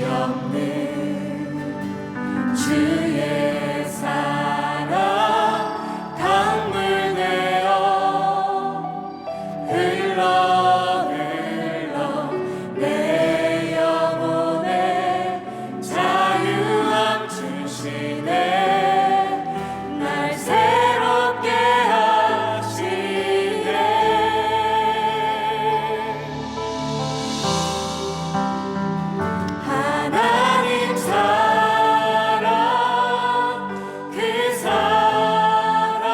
없는 주의 사랑 강물 되어 흘러 내 영혼에 자유함 주시네. 날 새롭게 하시네. 하나님 사랑 그 사랑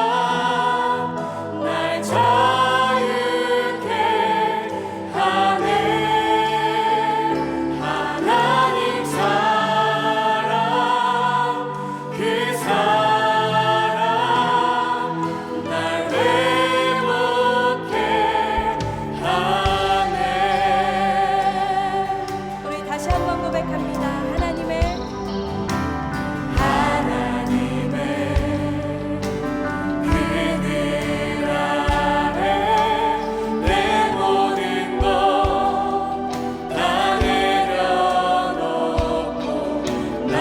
날 자유케 하네. 하나님 사랑 그 사랑 날 회복케 하네. 우리 다시 한번 고백합니다. 하나님의 그늘 아래 내 모든 것 다 내려놓고 나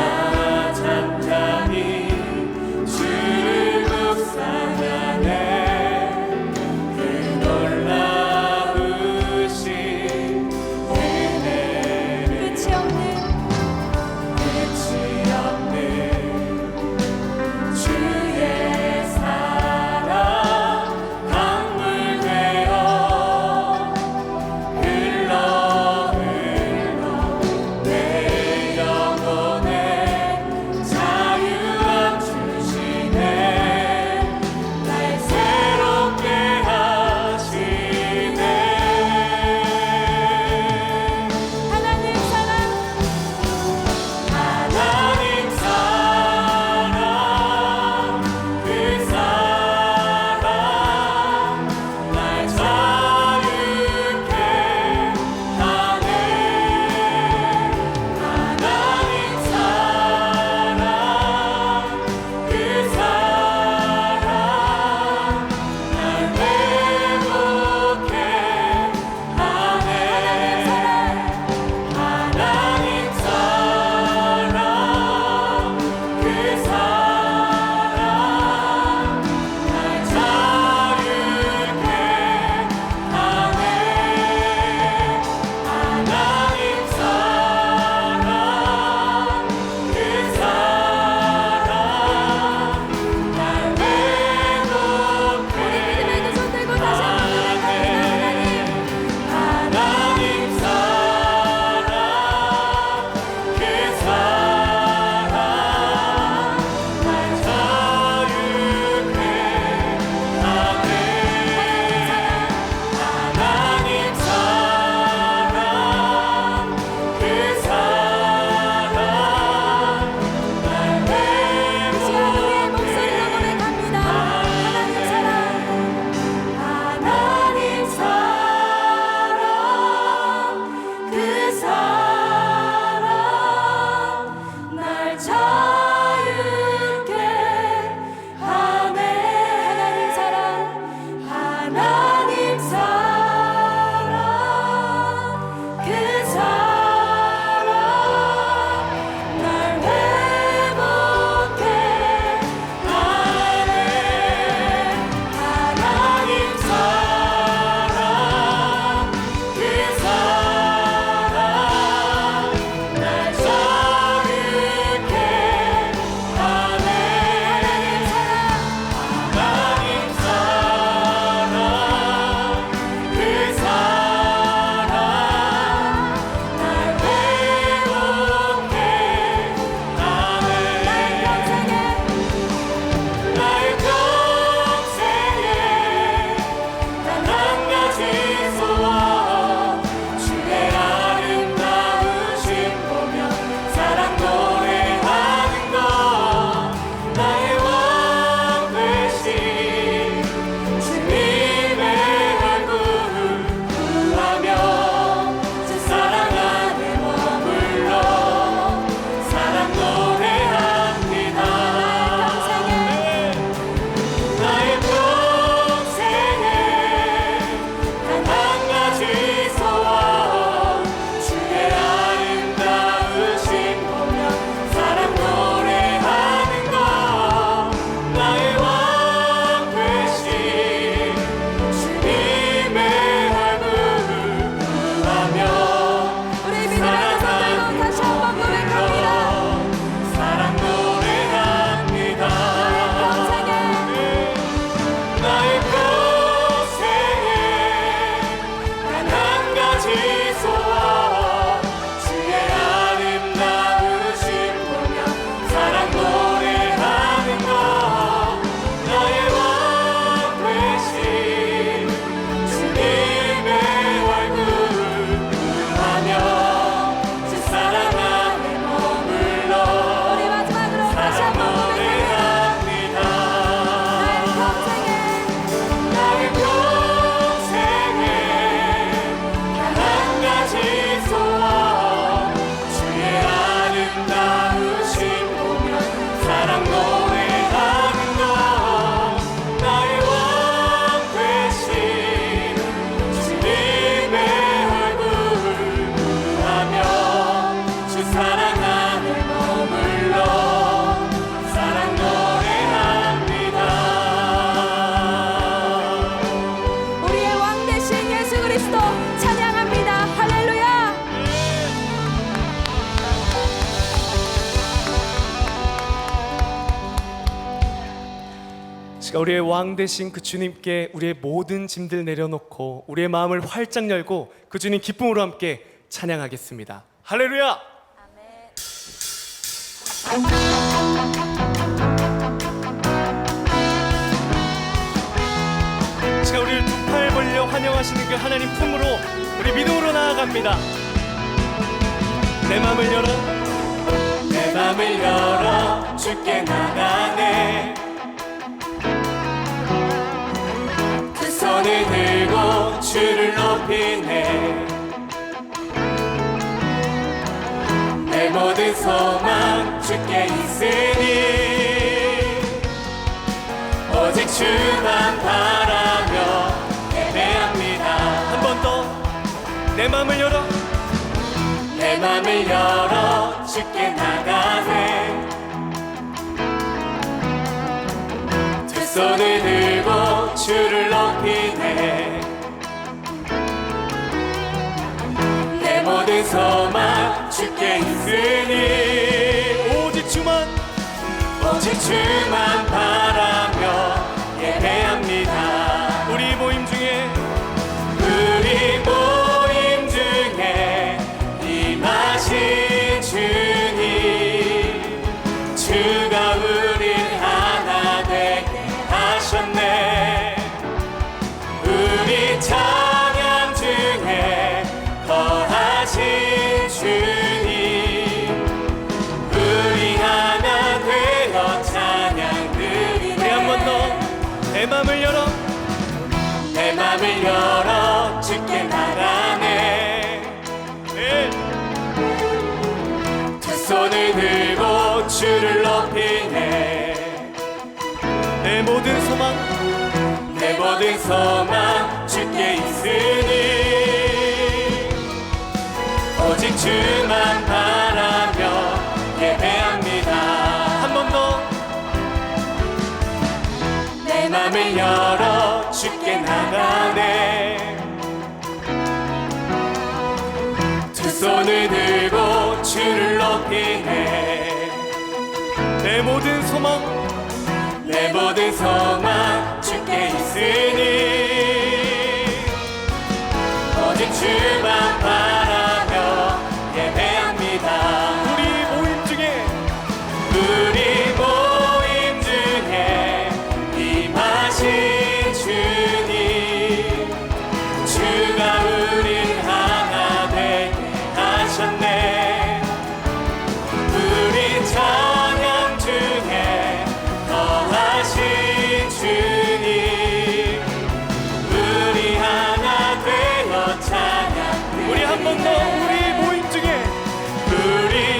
잠잠히 주를 묵상하네. 그 놀라우신 은혜를 끝이 없는 우리의 왕 되신 그 주님께 우리의 모든 짐들 내려놓고 우리의 마음을 활짝 열고 그 주님 기쁨으로 함께 찬양하겠습니다. 할렐루야! 제가 우리를 두 팔 벌려 환영하시는 그 하나님 품으로 우리 믿음으로 나아갑니다. 내 마음을 열어, 내 맘을 열어 주께 나가네. 두 손을 들고 주를 높이네. 내 모든 소망 주께 있으니 오직 주만 바라며 예배합니다. 한 번 더 내 마음을 열어, 내 맘을 열어 주께 나가네. 두 손을 들고 주를 높이네. 내 모든 소망 주께 있으니 오직 주만 바라며 예배합니다. 우리 모임 중에 임하신 주님, 주가 우릴 하나 되게 하셨네. 우리 찬양 중에 거하신 주님, 우리 하나 되어 찬양 드리네. 우리 한 번 더 내 마음을 열어, 내 맘을 열어 주께 나가네. 네. 두 손을 들고 주를 높이네. 내 모든 소망 내 모든 소망 주께 있으니 오직 주만 바라며 예배합니다. 한 번 더 내 맘을 열어 주께 나가네. 두 손을 들고 주를 높이네. 내 모든 소망 내 모든 소망 주께 있으니 오직 주만 바라며 예배합니다. 우리 모임 중에 임하신 주님, 주가 우릴 하나 되게 하셨네. 우리 찬양 중에 거하신 주님, 우리 하나 되어 찬양. 우리 한 번 더 우리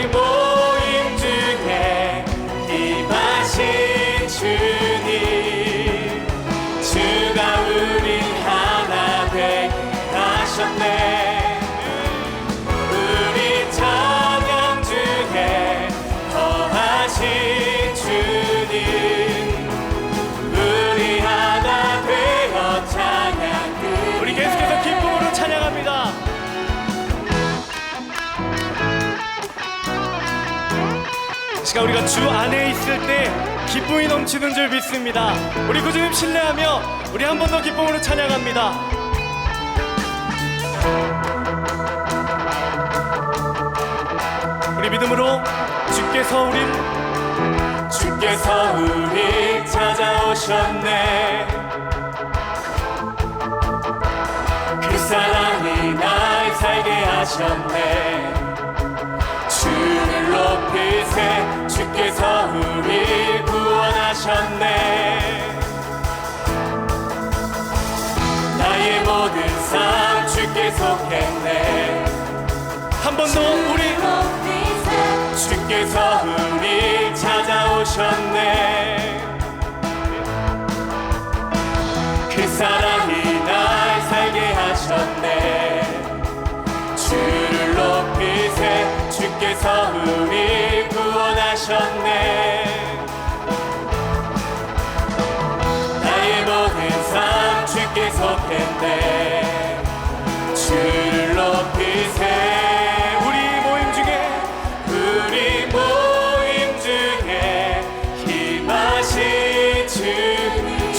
모임 중에 임하신 주님, 주가 우리 하나 되게 하셨네. 우리 찬양 중에 거하신 주님, 우리 하나 되어 찬양. 우리 계속해서 기쁨으로 찬양합니다. 시간 우리가 주 안에 있을 때 기쁨이 넘치는 줄 믿습니다. 우리 그 주님 신뢰하며 우리 한 번 더 기쁨으로 찬양합니다. 우리 믿음으로 주께서 우리 찾아오셨네. 그 사랑이 날 살게 하셨네. 주를 높이세. 주께서 우리 구원하셨네. 나의 모든 삶 주께 속했네. 한 번 더 우리 주께서 우리 찾아오셨네. 그 사랑이 날 살게 하셨네. 주를 높이세. 주께서 우리 구원하셨네. 나의 모든 삶 주께 속했네. 주를 높이세. 주님,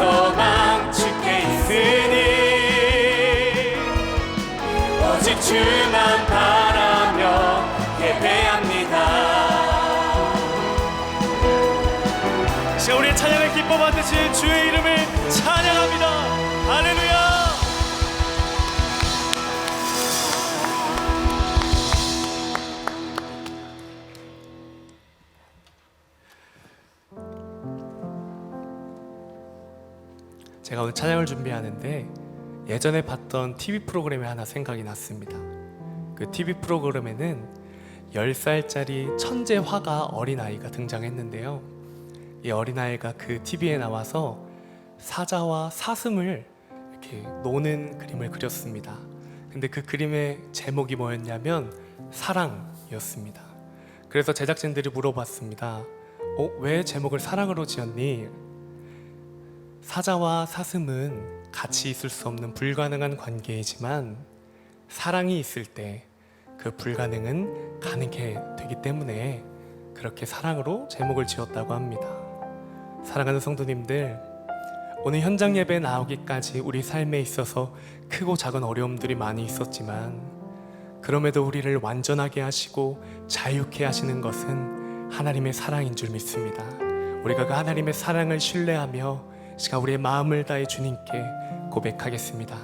소망 주께 있으니 오직 주만 바라며 예배합니다. 자, 우리의 찬양을 기뻐 받으실 주의 이름을 찬양합니다. 할렐루야. 제가 오늘 찬양을 준비하는데 예전에 봤던 TV 프로그램이 하나 생각이 났습니다. 그 TV 프로그램에는 10살짜리 천재 화가 어린아이가 등장했는데요. 이 어린아이가 그 TV에 나와서 사자와 사슴을 이렇게 노는 그림을 그렸습니다. 근데 그 그림의 제목이 뭐였냐면 사랑이었습니다. 그래서 제작진들이 물어봤습니다. 왜 제목을 사랑으로 지었니? 사자와 사슴은 같이 있을 수 없는 불가능한 관계이지만 사랑이 있을 때 그 불가능은 가능해 되기 때문에 그렇게 사랑으로 제목을 지었다고 합니다. 사랑하는 성도님들, 오늘 현장 예배에 나오기까지 우리 삶에 있어서 크고 작은 어려움들이 많이 있었지만 그럼에도 우리를 완전하게 하시고 자유케 하시는 것은 하나님의 사랑인 줄 믿습니다. 우리가 그 하나님의 사랑을 신뢰하며 시간 우리의 마음을 다해 주님께 고백하겠습니다.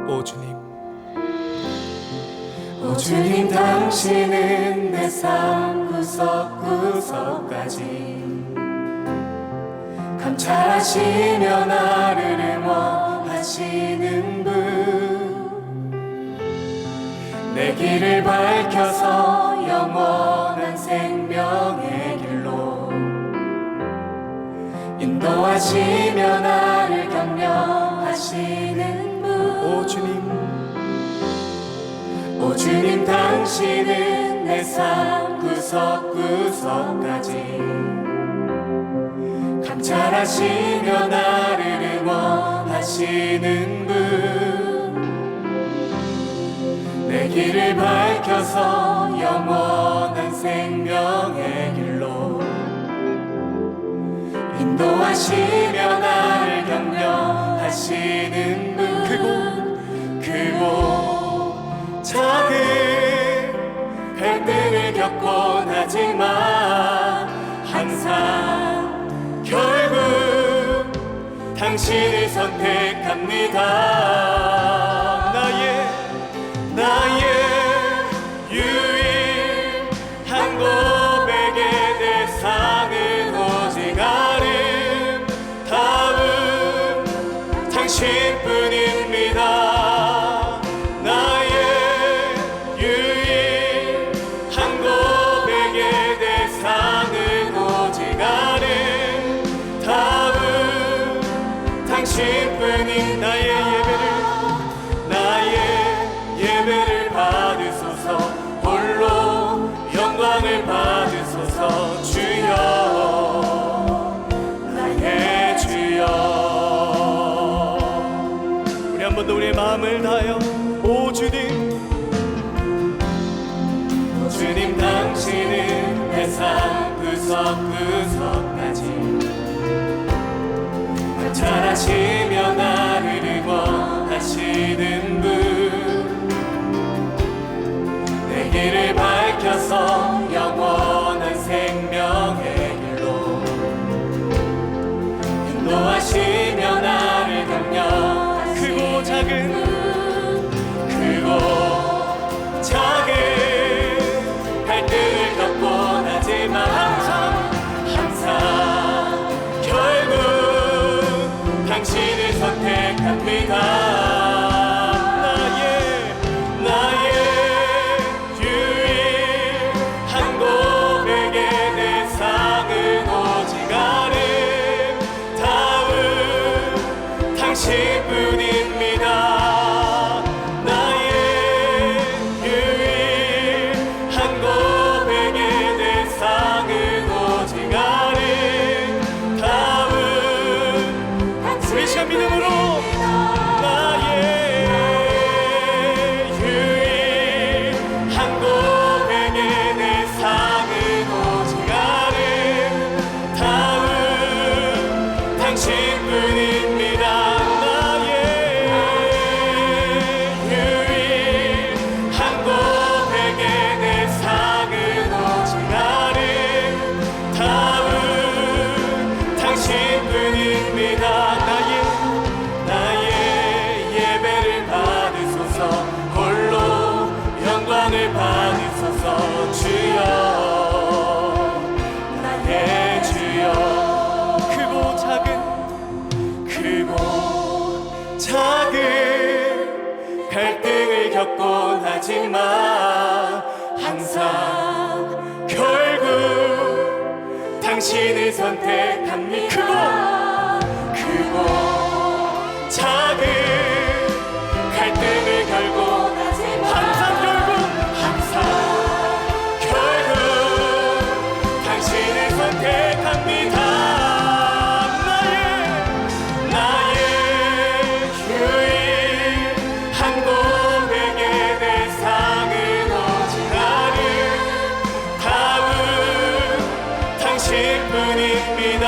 오 주님, 오 주님, 당신은 내 삶 구석구석까지 감찰하시며 나를 응원하시는 분, 내 길을 밝혀서 영원한 생명의 길로 인도하시며 나를 격려하시는 분. 오 주님, 오 주님, 당신은 내 삶 구석구석까지 감찰하시며 나를 응원하시는 분, 내 길을 밝혀서 영원한 생명의 길로 인도하시며 나를 격려하시는 분. 크고 작은 갈등을 겪곤 하지만 항상 결국 당신을 선택합니다. 나의 유일한 고백의 대상은 오직 아름다운 당신뿐입니다. 나의 유일한 고백의 대상은 오직 아름다운 당신뿐인 나의 예배를 받으소서. 홀로 영광을 받으소서. 주여, 나의 주여. 우리 한 번 더 우리의 마음을 다하여 오 주님, 오 주님, 당신은 내 삶 구석구석까지 감찰하시며 나를 응원하시는 분, 내 길을 밝혀서 영원한 생명의 길로 인도하시며 나를 격려하시는 크고 작은 갈등을 겪곤 하지만 항상 결국 당신을 선택합니다. 받으소서. 홀로 영광을 받으소서. 주여 나의 주여. 크고 작은 갈등을 겪곤 하지만 항상 결국 당신을 선택합니다. 크고 작은 갈등을 결국 항상 결국 당신을 선택합니다. 나의 유일한 고백의 대상은 오직 아름다운 당신뿐입니다.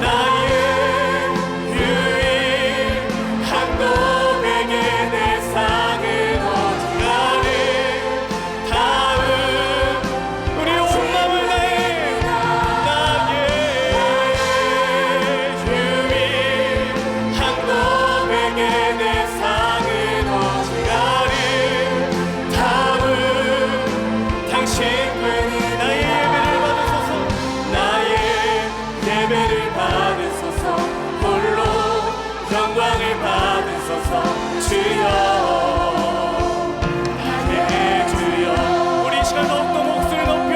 나의 유일한 고백의 대상은 오직 아름다운 우리 온 마음을 다해 나의 유일한 고백의 대상은 오직 아름다운 당신뿐이. 나의 예배를 받으소서. 홀로 영광을 받으소서. 주여 나의 주여. 우리 이 시간 더욱더 목소리 높여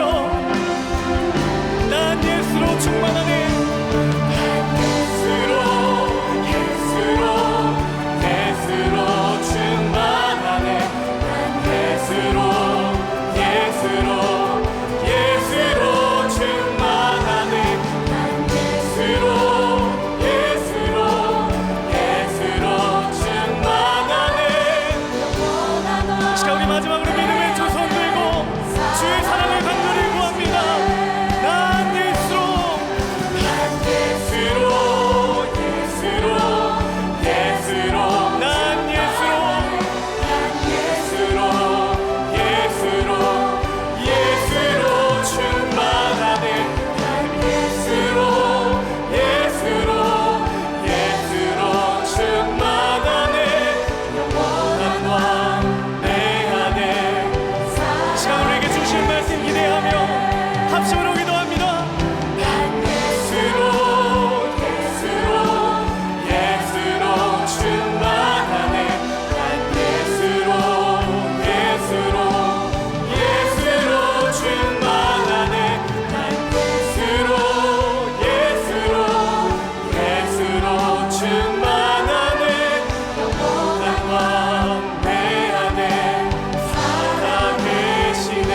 난 예수로 충만하네. 예수로 충만하네. 예수로 충만하네. 예수로 충만하네. 이 시간 우리 마지막으로 믿음의 두 손 들고 주의 사랑을 간절히 구합니다. 난 예수로 합심으로 기도합니다. 예수로 충만하네. 예수로 충만하네. 예수로 충만하네. 영원한 왕 내 안에 살아계시네.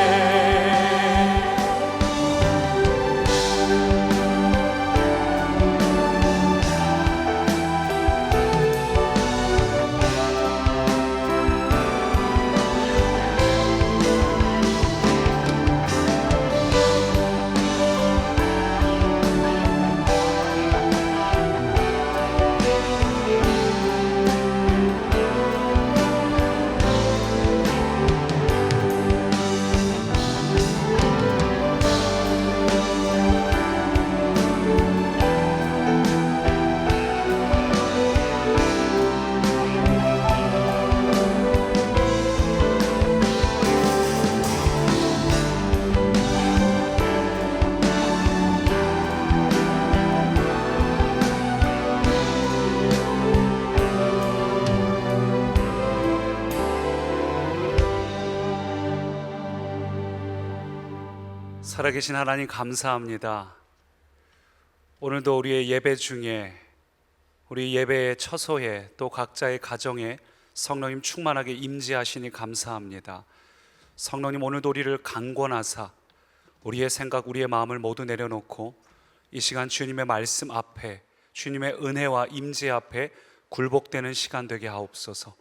살아계신 하나님 감사합니다. 오늘도 우리의 예배 중에 우리 예배의 처소에 또 각자의 가정에 성령님 충만하게 임재하시니 감사합니다. 성령님 오늘도 우리를 강권하사 우리의 생각 우리의 마음을 모두 내려놓고 이 시간 주님의 말씀 앞에 주님의 은혜와 임재 앞에 굴복되는 시간 되게 하옵소서.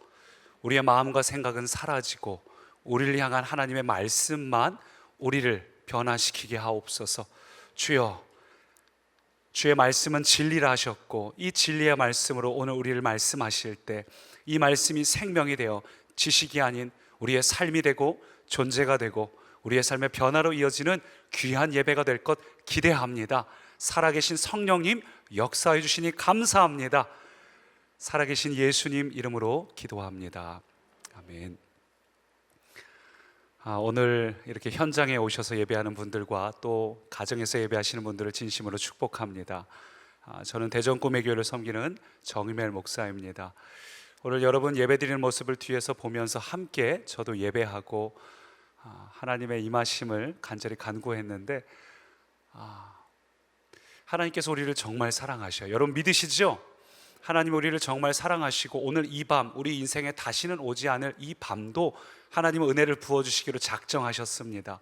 우리의 마음과 생각은 사라지고 우리를 향한 하나님의 말씀만 우리를 변화시키게 하옵소서. 주여, 주의 말씀은 진리라 하셨고 이 진리의 말씀으로 오늘 우리를 말씀하실 때 이 말씀이 생명이 되어 지식이 아닌 우리의 삶이 되고 존재가 되고 우리의 삶의 변화로 이어지는 귀한 예배가 될 것 기대합니다. 살아계신 성령님 역사해 주시니 감사합니다. 살아계신 예수님 이름으로 기도합니다. 아멘. 오늘 이렇게 현장에 오셔서 예배하는 분들과 또 가정에서 예배하시는 분들을 진심으로 축복합니다. 저는 대전 꿈의교회를 섬기는 정의멜 목사입니다. 오늘 여러분 예배드리는 모습을 뒤에서 보면서 함께 저도 예배하고 하나님의 임하심을 간절히 간구했는데, 하나님께서 우리를 정말 사랑하셔요. 여러분 믿으시죠? 하나님 우리를 정말 사랑하시고 오늘 이 밤, 우리 인생에 다시는 오지 않을 이 밤도 하나님은 은혜를 부어주시기로 작정하셨습니다.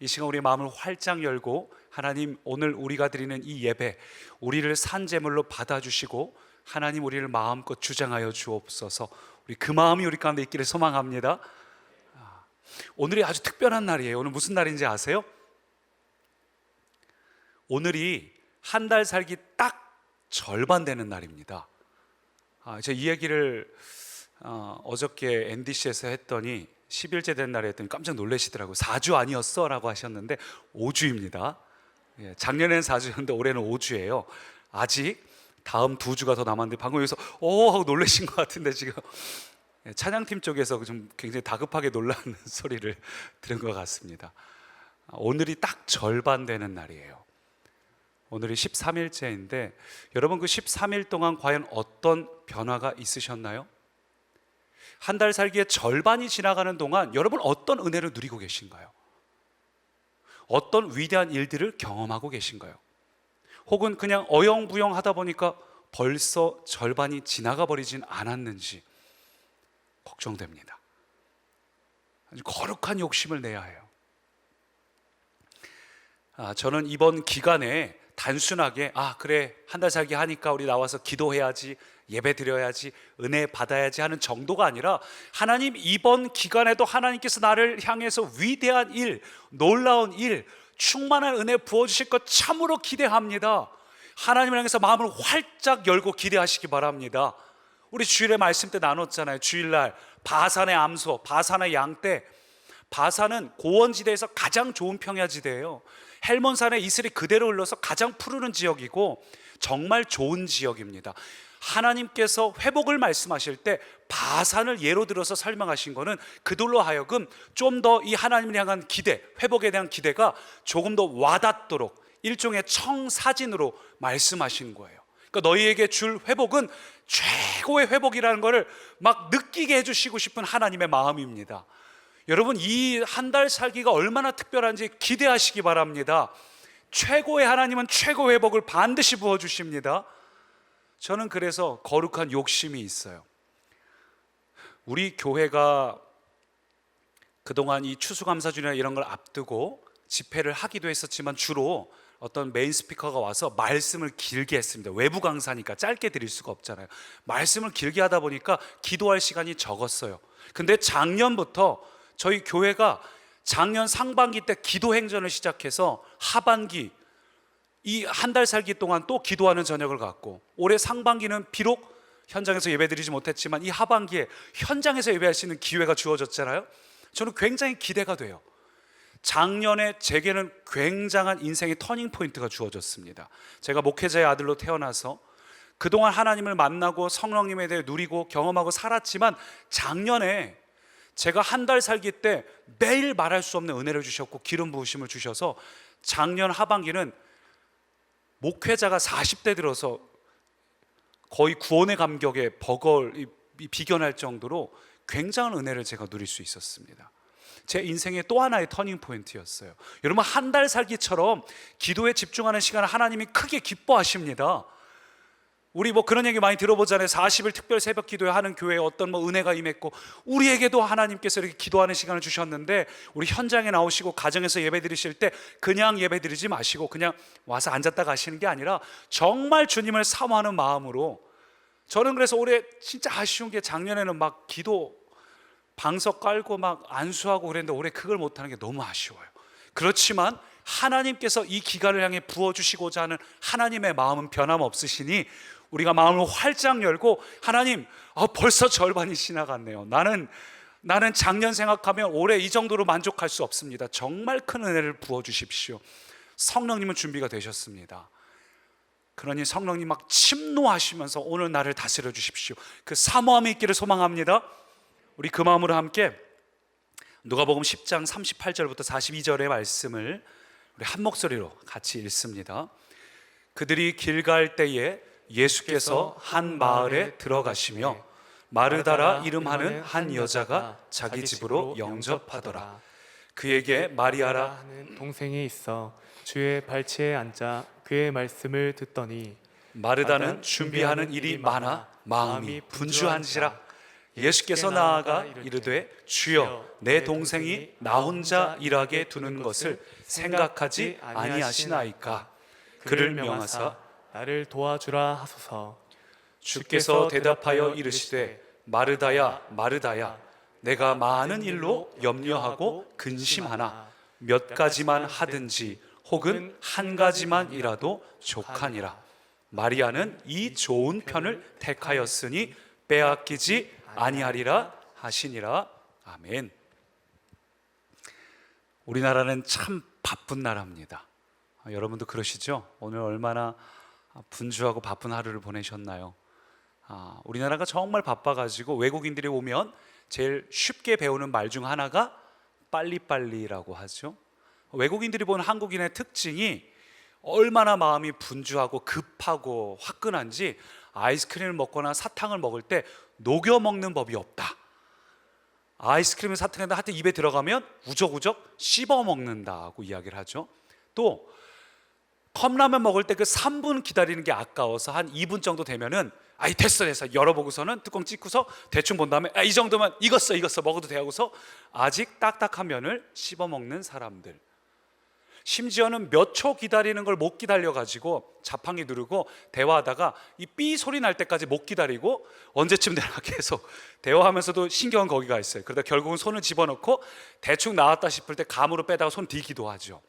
이 시간 우리의 마음을 활짝 열고 하나님, 오늘 우리가 드리는 이 예배, 우리를 산제물로 받아주시고 하나님 우리를 마음껏 주장하여 주옵소서. 우리 그 마음이 우리 가운데 있기를 소망합니다. 오늘이 아주 특별한 날이에요. 오늘 무슨 날인지 아세요? 오늘이 한 달 살기 딱 절반 되는 날입니다. 제가 이 얘기를 어저께 NDC에서 했더니 10일째 된 날에 했더니 깜짝 놀라시더라고요. 4주 아니었어? 라고 하셨는데 5주입니다. 작년에는 4주였는데 올해는 5주예요. 아직 다음 2주가 더 남았는데 방금 여기서 하고 놀라신 것 같은데 지금 찬양팀 쪽에서 좀 굉장히 다급하게 놀라는 소리를 들은 것 같습니다. 오늘이 딱 절반 되는 날이에요. 오늘이 13일째인데 여러분, 그 13일 동안 과연 어떤 변화가 있으셨나요? 한 달 살기의 절반이 지나가는 동안 여러분 어떤 은혜를 누리고 계신가요? 어떤 위대한 일들을 경험하고 계신가요? 혹은 그냥 어영부영 하다 보니까 벌써 절반이 지나가 버리진 않았는지 걱정됩니다. 아주 거룩한 욕심을 내야 해요. 저는 이번 기간에 단순하게 그래 한 달 살기 하니까 우리 나와서 기도해야지, 예배 드려야지, 은혜 받아야지 하는 정도가 아니라, 하나님 이번 기간에도 하나님께서 나를 향해서 위대한 일, 놀라운 일, 충만한 은혜 부어주실 것 참으로 기대합니다. 하나님을 향해서 마음을 활짝 열고 기대하시기 바랍니다. 우리 주일에 말씀 때 나눴잖아요. 주일날 바산의 암소, 바산의 양떼. 바산은 고원지대에서 가장 좋은 평야지대예요. 헬몬산의 이슬이 그대로 흘러서 가장 푸르는 지역이고 정말 좋은 지역입니다. 하나님께서 회복을 말씀하실 때 바산을 예로 들어서 설명하신 것은 그들로 하여금 좀 더 이 하나님을 향한 기대, 회복에 대한 기대가 조금 더 와닿도록 일종의 청사진으로 말씀하신 거예요. 그러니까 너희에게 줄 회복은 최고의 회복이라는 것을 막 느끼게 해주시고 싶은 하나님의 마음입니다. 여러분, 이 한 달 살기가 얼마나 특별한지 기대하시기 바랍니다. 최고의 하나님은 최고 회복을 반드시 부어주십니다. 저는 그래서 거룩한 욕심이 있어요. 우리 교회가 그동안 이 추수감사주일이나 이런 걸 앞두고 집회를 하기도 했었지만 주로 어떤 메인 스피커가 와서 말씀을 길게 했습니다. 외부 강사니까 짧게 드릴 수가 없잖아요. 말씀을 길게 하다 보니까 기도할 시간이 적었어요. 근데 작년부터 저희 교회가 작년 상반기 때 기도 행전을 시작해서 하반기 이 한 달 살기 동안 또 기도하는 저녁을 갖고, 올해 상반기는 비록 현장에서 예배드리지 못했지만 이 하반기에 현장에서 예배할 수 있는 기회가 주어졌잖아요. 저는 굉장히 기대가 돼요. 작년에 제게는 굉장한 인생의 터닝 포인트가 주어졌습니다. 제가 목회자의 아들로 태어나서 그동안 하나님을 만나고 성령님에 대해 누리고 경험하고 살았지만, 작년에 제가 한 달 살기 때 매일 말할 수 없는 은혜를 주셨고 기름 부으심을 주셔서 작년 하반기는 목회자가 40대 들어서 거의 구원의 감격에 비견할 정도로 굉장한 은혜를 제가 누릴 수 있었습니다. 제 인생의 또 하나의 터닝 포인트였어요. 여러분, 한 달 살기처럼 기도에 집중하는 시간을 하나님이 크게 기뻐하십니다. 우리 그런 얘기 많이 들어보잖아요. 40일 특별 새벽 기도회 하는 교회에 어떤 은혜가 임했고, 우리에게도 하나님께서 이렇게 기도하는 시간을 주셨는데, 우리 현장에 나오시고 가정에서 예배 드리실 때 그냥 예배 드리지 마시고 그냥 와서 앉았다 가시는 게 아니라 정말 주님을 사모하는 마음으로. 저는 그래서 올해 진짜 아쉬운 게, 작년에는 막 기도 방석 깔고 막 안수하고 그랬는데 올해 그걸 못하는 게 너무 아쉬워요. 그렇지만 하나님께서 이 기간을 향해 부어주시고자 하는 하나님의 마음은 변함없으시니 우리가 마음을 활짝 열고, 하나님, 벌써 절반이 지나갔네요. 나는 작년 생각하면 올해 이 정도로 만족할 수 없습니다. 정말 큰 은혜를 부어주십시오. 성령님은 준비가 되셨습니다. 그러니 성령님 막 침노하시면서 오늘 나를 다스려 주십시오. 그 사모함이 있기를 소망합니다. 우리 그 마음으로 함께 누가복음 10장 38절부터 42절의 말씀을 우리 한 목소리로 같이 읽습니다. 그들이 길 갈 때에 예수께서 한 마을에 들어가시며 마르다라 이름하는 한 여자가 자기 집으로 영접하더라. 그에게 마리아라 하는 동생이 있어 주의 발치에 앉아 그의 말씀을 듣더니 마르다는 준비하는 일이 많아 마음이 분주한지라. 예수께서 나아가 이르되 주여 내 동생이 나 혼자 일하게 두는 것을 생각하지 아니하시나이까. 그를 명하사 나를 도와주라 하소서. 주께서 대답하여 이르시되 마르다야 마르다야 내가 많은 일로 염려하고 근심하나 몇 가지만 하든지 혹은 한 가지만이라도 족하니라. 마리아는 이 좋은 편을 택하였으니 빼앗기지 아니하리라 하시니라. 아멘. 우리나라는 참 바쁜 나라입니다. 여러분도 그러시죠? 오늘 얼마나 분주하고 바쁜 하루를 보내셨나요? 우리나라가 정말 바빠가지고 외국인들이 오면 제일 쉽게 배우는 말 중 하나가 빨리빨리라고 하죠. 외국인들이 보는 한국인의 특징이 얼마나 마음이 분주하고 급하고 화끈한지 아이스크림을 먹거나 사탕을 먹을 때 녹여 먹는 법이 없다. 아이스크림을 사탕에다 하여튼 입에 들어가면 우적우적 씹어 먹는다고 이야기를 하죠. 또 컵라면 먹을 때 그 3분 기다리는 게 아까워서 한 2분 정도 되면은 아이 됐어 열어보고서는 뚜껑 찍고서 대충 본 다음에 이 정도면 익었어 먹어도 돼 하고서 아직 딱딱한 면을 씹어 먹는 사람들. 심지어는 몇 초 기다리는 걸 못 기다려가지고 자판기 누르고 대화하다가 이 삐 소리 날 때까지 못 기다리고 언제쯤 되나 계속 대화하면서도 신경은 거기가 있어요. 그러다 결국은 손을 집어넣고 대충 나왔다 싶을 때 감으로 빼다가 손 뒤기도 하죠.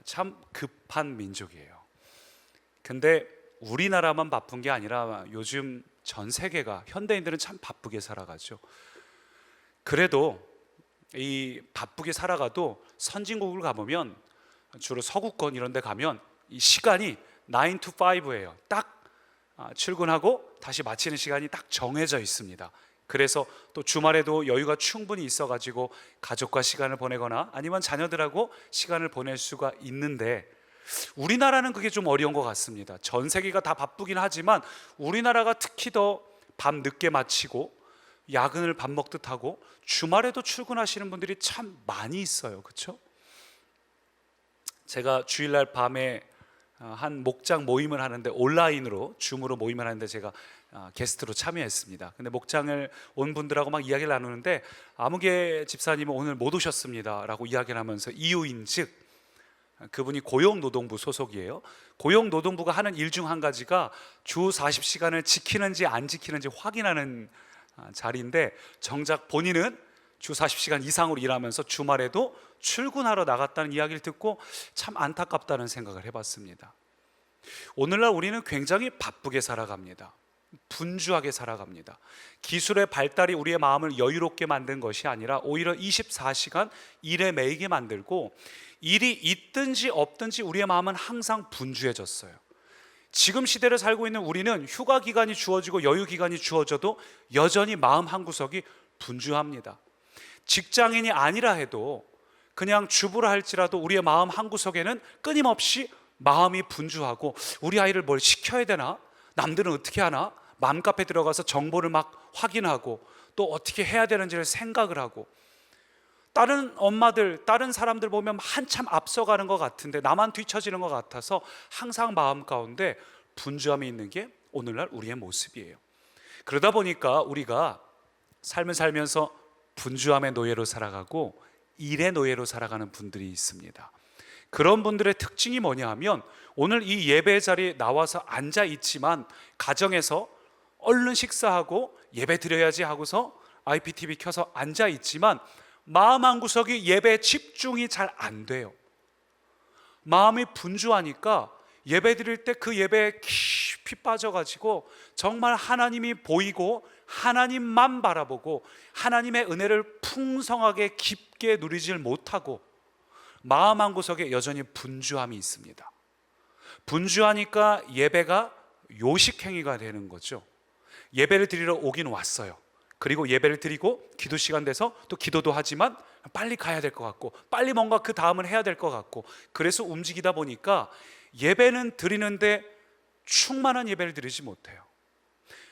참 급한 민족이에요. 근데 우리나라만 바쁜 게 아니라 요즘 전 세계가 현대인들은 참 바쁘게 살아가죠. 그래도 이 바쁘게 살아가도 선진국을 가보면 주로 서구권 이런 데 가면 이 시간이 9 to 5예요. 딱 출근하고 다시 마치는 시간이 딱 정해져 있습니다. 그래서 또 주말에도 여유가 충분히 있어가지고 가족과 시간을 보내거나 아니면 자녀들하고 시간을 보낼 수가 있는데 우리나라는 그게 좀 어려운 것 같습니다. 전 세계가 다 바쁘긴 하지만 우리나라가 특히 더 밤 늦게 마치고 야근을 밥 먹듯 하고 주말에도 출근하시는 분들이 참 많이 있어요. 그렇죠? 제가 주일날 밤에 한 목장 모임을 하는데 온라인으로 줌으로 모임을 하는데 제가 게스트로 참여했습니다. 근데 목장을 온 분들하고 막 이야기를 나누는데 아무개 집사님은 오늘 못 오셨습니다 라고 이야기를 하면서 이유인즉 그분이 고용노동부 소속이에요. 고용노동부가 하는 일 중 한 가지가 주 40시간을 지키는지 안 지키는지 확인하는 자리인데 정작 본인은 주 40시간 이상으로 일하면서 주말에도 출근하러 나갔다는 이야기를 듣고 참 안타깝다는 생각을 해봤습니다. 오늘날 우리는 굉장히 바쁘게 살아갑니다. 분주하게 살아갑니다. 기술의 발달이 우리의 마음을 여유롭게 만든 것이 아니라 오히려 24시간 일에 매이게 만들고 일이 있든지 없든지 우리의 마음은 항상 분주해졌어요. 지금 시대를 살고 있는 우리는 휴가 기간이 주어지고 여유 기간이 주어져도 여전히 마음 한구석이 분주합니다. 직장인이 아니라 해도 그냥 주부라 할지라도 우리의 마음 한구석에는 끊임없이 마음이 분주하고 우리 아이를 뭘 시켜야 되나? 남들은 어떻게 하나? 맘카페 들어가서 정보를 막 확인하고 또 어떻게 해야 되는지를 생각을 하고 다른 엄마들, 다른 사람들 보면 한참 앞서가는 것 같은데 나만 뒤처지는 것 같아서 항상 마음 가운데 분주함이 있는 게 오늘날 우리의 모습이에요. 그러다 보니까 우리가 삶을 살면서 분주함의 노예로 살아가고 일의 노예로 살아가는 분들이 있습니다. 그런 분들의 특징이 뭐냐 하면 오늘 이 예배 자리에 나와서 앉아 있지만 가정에서 얼른 식사하고 예배 드려야지 하고서 IPTV 켜서 앉아 있지만 마음 한구석이 예배에 집중이 잘 안 돼요. 마음이 분주하니까 예배 드릴 때 그 예배에 깊이 빠져가지고 정말 하나님이 보이고 하나님만 바라보고 하나님의 은혜를 풍성하게 깊게 누리질 못하고 마음 한구석에 여전히 분주함이 있습니다. 분주하니까 예배가 요식행위가 되는 거죠. 예배를 드리러 오긴 왔어요. 그리고 예배를 드리고 기도 시간 돼서 또 기도도 하지만 빨리 가야 될 것 같고, 빨리 뭔가 그 다음을 해야 될 것 같고, 그래서 움직이다 보니까 예배는 드리는데 충만한 예배를 드리지 못해요.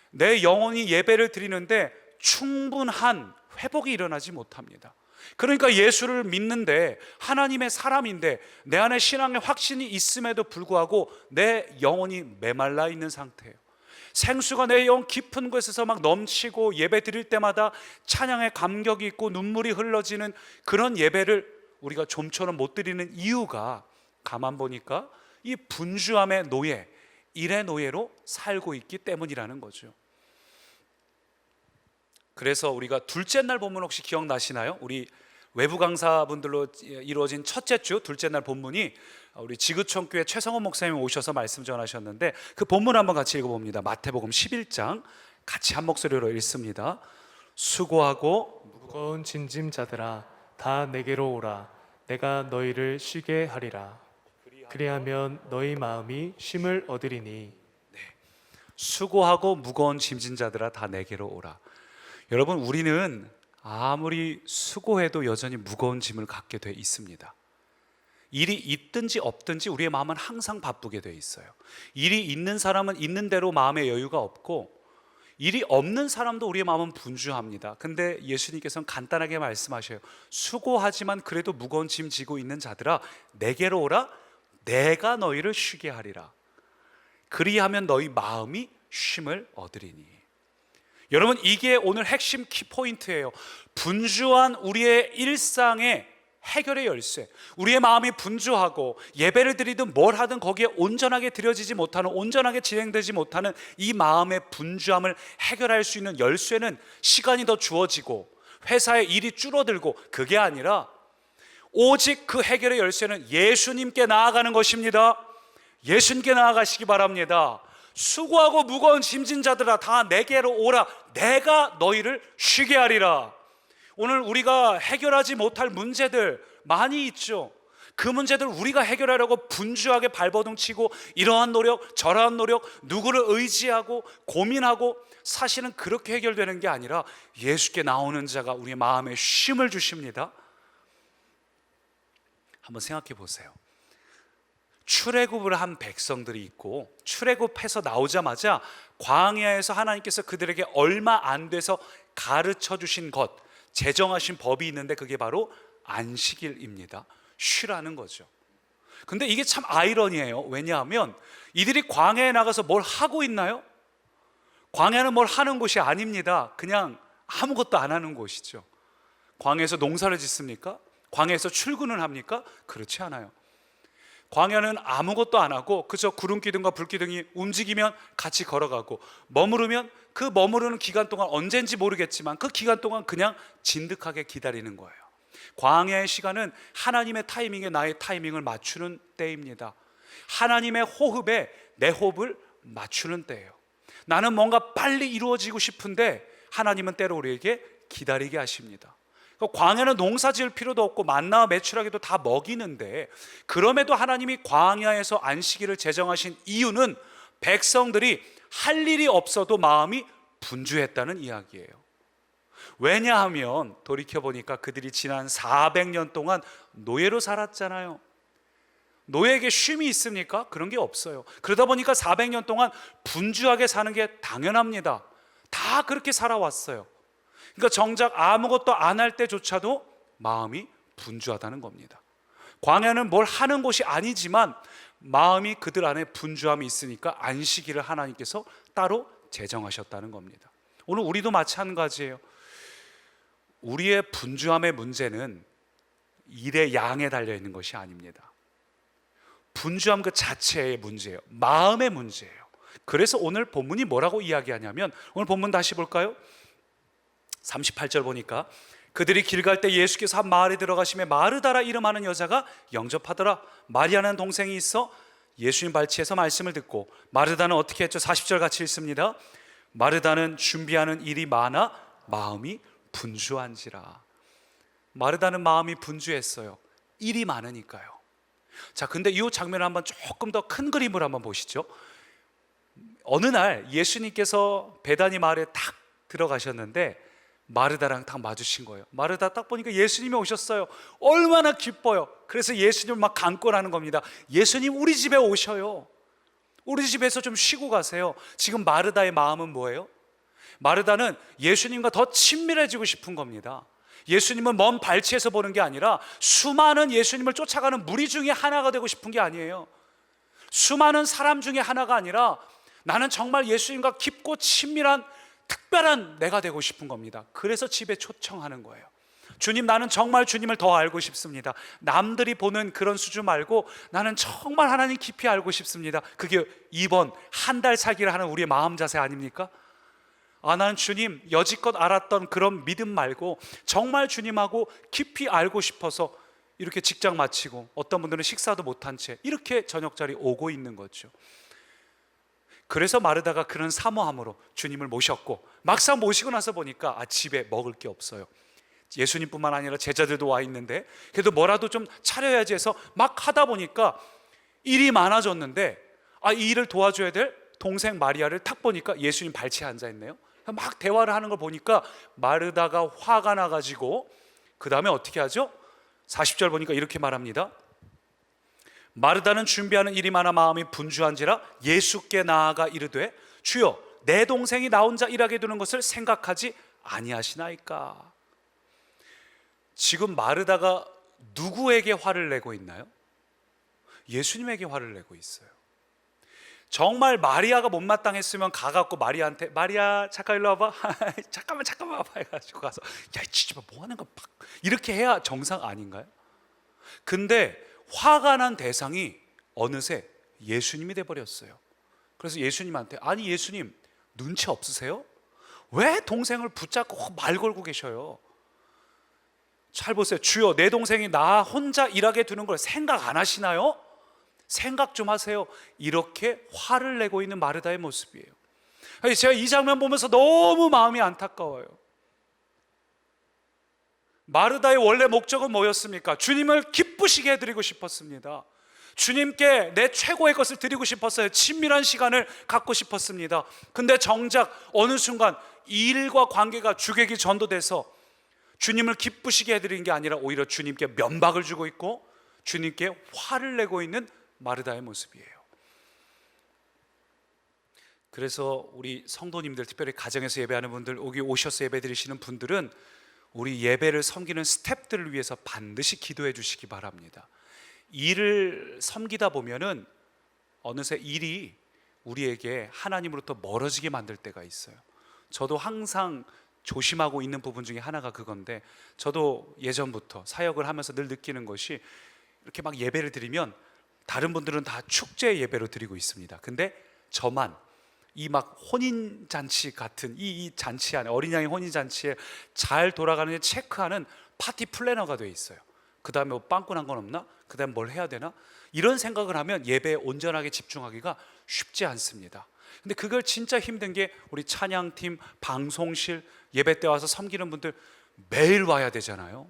내 영혼이 예배를 드리는데 충분한 회복이 일어나지 못합니다. 그러니까 예수를 믿는데, 하나님의 사람인데, 내 안에 신앙의 확신이 있음에도 불구하고 내 영혼이 메말라 있는 상태예요. 생수가 내 영 깊은 곳에서 막 넘치고 예배 드릴 때마다 찬양의 감격이 있고 눈물이 흘러지는 그런 예배를 우리가 좀처럼 못 드리는 이유가, 가만 보니까 이 분주함의 노예, 일의 노예로 살고 있기 때문이라는 거죠. 그래서 우리가 둘째 날 본문 혹시 기억나시나요? 우리 외부 강사분들로 이루어진 첫째 주 둘째 날 본문이 우리 지구촌 교회 최성원 목사님 오셔서 말씀 전하셨는데, 그 본문 한번 같이 읽어봅니다. 마태복음 11장 같이 한 목소리로 읽습니다. 수고하고 무거운 짐짐자들아 다 내게로 오라. 내가 너희를 쉬게 하리라. 그리하면 너희 마음이 쉼을 얻으리니. 수고하고 무거운 짐진 자들아 다 내게로 오라. 여러분, 우리는 아무리 수고해도 여전히 무거운 짐을 갖게 돼 있습니다. 일이 있든지 없든지 우리의 마음은 항상 바쁘게 돼 있어요. 일이 있는 사람은 있는 대로 마음의 여유가 없고, 일이 없는 사람도 우리의 마음은 분주합니다. 근데 예수님께서는 간단하게 말씀하셔요. 수고하지만 그래도 무거운 짐 지고 있는 자들아 내게로 오라. 내가 너희를 쉬게 하리라. 그리하면 너희 마음이 쉼을 얻으리니. 여러분, 이게 오늘 핵심 키포인트예요. 분주한 우리의 일상의 해결의 열쇠, 우리의 마음이 분주하고 예배를 드리든 뭘 하든 거기에 온전하게 드려지지 못하는, 온전하게 진행되지 못하는 이 마음의 분주함을 해결할 수 있는 열쇠는 시간이 더 주어지고 회사의 일이 줄어들고 그게 아니라, 오직 그 해결의 열쇠는 예수님께 나아가는 것입니다. 예수님께 나아가시기 바랍니다. 수고하고 무거운 짐진 자들아 다 내게로 오라. 내가 너희를 쉬게 하리라. 오늘 우리가 해결하지 못할 문제들 많이 있죠. 그 문제들 우리가 해결하려고 분주하게 발버둥 치고 이러한 노력 저러한 노력, 누구를 의지하고 고민하고, 사실은 그렇게 해결되는 게 아니라 예수께 나오는 자가 우리의 마음에 쉼을 주십니다. 한번 생각해 보세요. 출애굽을 한 백성들이 있고, 출애굽해서 나오자마자 광야에서 하나님께서 그들에게 얼마 안 돼서 가르쳐 주신 것, 제정하신 법이 있는데 그게 바로 안식일입니다. 쉬라는 거죠. 근데 이게 참 아이러니해요. 왜냐하면 이들이 광야에 나가서 뭘 하고 있나요? 광야는 뭘 하는 곳이 아닙니다. 그냥 아무것도 안 하는 곳이죠. 광야에서 농사를 짓습니까? 광야에서 출근을 합니까? 그렇지 않아요. 광야는 아무것도 안 하고 그저 구름기둥과 불기둥이 움직이면 같이 걸어가고, 머무르면 그 머무르는 기간 동안 언젠지 모르겠지만 그 기간 동안 그냥 진득하게 기다리는 거예요. 광야의 시간은 하나님의 타이밍에 나의 타이밍을 맞추는 때입니다. 하나님의 호흡에 내 호흡을 맞추는 때예요. 나는 뭔가 빨리 이루어지고 싶은데 하나님은 때로 우리에게 기다리게 하십니다. 광야는 농사 지을 필요도 없고 만나와 메추라기도 다 먹이는데, 그럼에도 하나님이 광야에서 안식일을 제정하신 이유는 백성들이 할 일이 없어도 마음이 분주했다는 이야기예요. 왜냐하면 돌이켜보니까 그들이 지난 400년 동안 노예로 살았잖아요. 노예에게 쉼이 있습니까? 그런 게 없어요. 그러다 보니까 400년 동안 분주하게 사는 게 당연합니다. 다 그렇게 살아왔어요. 그러니까 정작 아무것도 안 할 때조차도 마음이 분주하다는 겁니다. 광야는 뭘 하는 곳이 아니지만 마음이 그들 안에 분주함이 있으니까 안식일을 하나님께서 따로 제정하셨다는 겁니다. 오늘 우리도 마찬가지예요. 우리의 분주함의 문제는 일의 양에 달려있는 것이 아닙니다. 분주함 그 자체의 문제예요. 마음의 문제예요. 그래서 오늘 본문이 뭐라고 이야기하냐면, 오늘 본문 다시 볼까요? 38절 보니까 그들이 길 갈 때 예수께서 한 마을에 들어가시매 마르다라 이름하는 여자가 영접하더라. 마리아는 동생이 있어 예수님 발치에서 말씀을 듣고, 마르다는 어떻게 했죠? 40절 같이 읽습니다. 마르다는 준비하는 일이 많아 마음이 분주한지라. 마르다는 마음이 분주했어요. 일이 많으니까요. 자, 근데 이 장면을 한번 조금 더 큰 그림을 한번 보시죠. 어느 날 예수님께서 베다니 마을에 딱 들어가셨는데 마르다랑 딱 마주친 거예요. 마르다 딱 보니까 예수님이 오셨어요. 얼마나 기뻐요. 그래서 예수님을 막 강권하는 겁니다. 예수님, 우리 집에 오셔요. 우리 집에서 좀 쉬고 가세요. 지금 마르다의 마음은 뭐예요? 마르다는 예수님과 더 친밀해지고 싶은 겁니다. 예수님은 먼 발치에서 보는 게 아니라 수많은 예수님을 쫓아가는 무리 중에 하나가 되고 싶은 게 아니에요. 수많은 사람 중에 하나가 아니라 나는 정말 예수님과 깊고 친밀한 특별한 내가 되고 싶은 겁니다. 그래서 집에 초청하는 거예요. 주님, 나는 정말 주님을 더 알고 싶습니다. 남들이 보는 그런 수준 말고 나는 정말 하나님 깊이 알고 싶습니다. 그게 이번 한 달 살기를 하는 우리의 마음 자세 아닙니까? 나는 주님 여지껏 알았던 그런 믿음 말고 정말 주님하고 깊이 알고 싶어서 이렇게 직장 마치고 어떤 분들은 식사도 못한 채 이렇게 저녁자리 오고 있는 거죠. 그래서 마르다가 그런 사모함으로 주님을 모셨고, 막상 모시고 나서 보니까 집에 먹을 게 없어요. 예수님뿐만 아니라 제자들도 와 있는데 그래도 뭐라도 좀 차려야지 해서 막 하다 보니까 일이 많아졌는데 이 일을 도와줘야 될 동생 마리아를 딱 보니까 예수님 발치에 앉아있네요. 막 대화를 하는 걸 보니까 마르다가 화가 나가지고 그 다음에 어떻게 하죠? 40절 보니까 이렇게 말합니다. 마르다는 준비하는 일이 많아 마음이 분주한지라 예수께 나아가 이르되 주여, 내 동생이 나 혼자 일하게 두는 것을 생각하지 아니하시나이까. 지금 마르다가 누구에게 화를 내고 있나요? 예수님에게 화를 내고 있어요. 정말 마리아가 못마땅했으면 가갖고 마리아한테 마리아 잠깐 일로 와봐 잠깐만 와봐 해가지고 가서 야, 진짜 뭐 하는 거야 이렇게 해야 정상 아닌가요? 근데 화가 난 대상이 어느새 예수님이 돼버렸어요. 그래서 예수님한테 아니 예수님 눈치 없으세요? 왜 동생을 붙잡고 말 걸고 계셔요? 잘 보세요. 주여, 내 동생이 나 혼자 일하게 두는 걸 생각 안 하시나요? 생각 좀 하세요. 이렇게 화를 내고 있는 마르다의 모습이에요. 제가 이 장면 보면서 너무 마음이 안타까워요. 마르다의 원래 목적은 뭐였습니까? 주님을 기쁘시게 해드리고 싶었습니다. 주님께 내 최고의 것을 드리고 싶었어요. 친밀한 시간을 갖고 싶었습니다. 근데 정작 어느 순간 이 일과 관계가 주객이 전도돼서 주님을 기쁘시게 해드리는 게 아니라 오히려 주님께 면박을 주고 있고 주님께 화를 내고 있는 마르다의 모습이에요. 그래서 우리 성도님들, 특별히 가정에서 예배하는 분들, 여기 오셔서 예배 드리시는 분들은 우리 예배를 섬기는 스태프들을 위해서 반드시 기도해 주시기 바랍니다. 일을 섬기다 보면은 어느새 일이 우리에게 하나님으로부터 멀어지게 만들 때가 있어요. 저도 항상 조심하고 있는 부분 중에 하나가 그건데, 저도 예전부터 사역을 하면서 늘 느끼는 것이 이렇게 막 예배를 드리면 다른 분들은 다 축제 예배로 드리고 있습니다. 근데 저만 이 막 혼인잔치 같은 이 잔치 안에, 어린 양의 혼인잔치에 잘 돌아가는지 체크하는 파티 플래너가 돼 있어요. 그 다음에 뭐 빵꾸난 건 없나? 그 다음에 뭘 해야 되나? 이런 생각을 하면 예배에 온전하게 집중하기가 쉽지 않습니다. 근데 그걸 진짜 힘든 게 우리 찬양팀, 방송실, 예배 때 와서 섬기는 분들 매일 와야 되잖아요.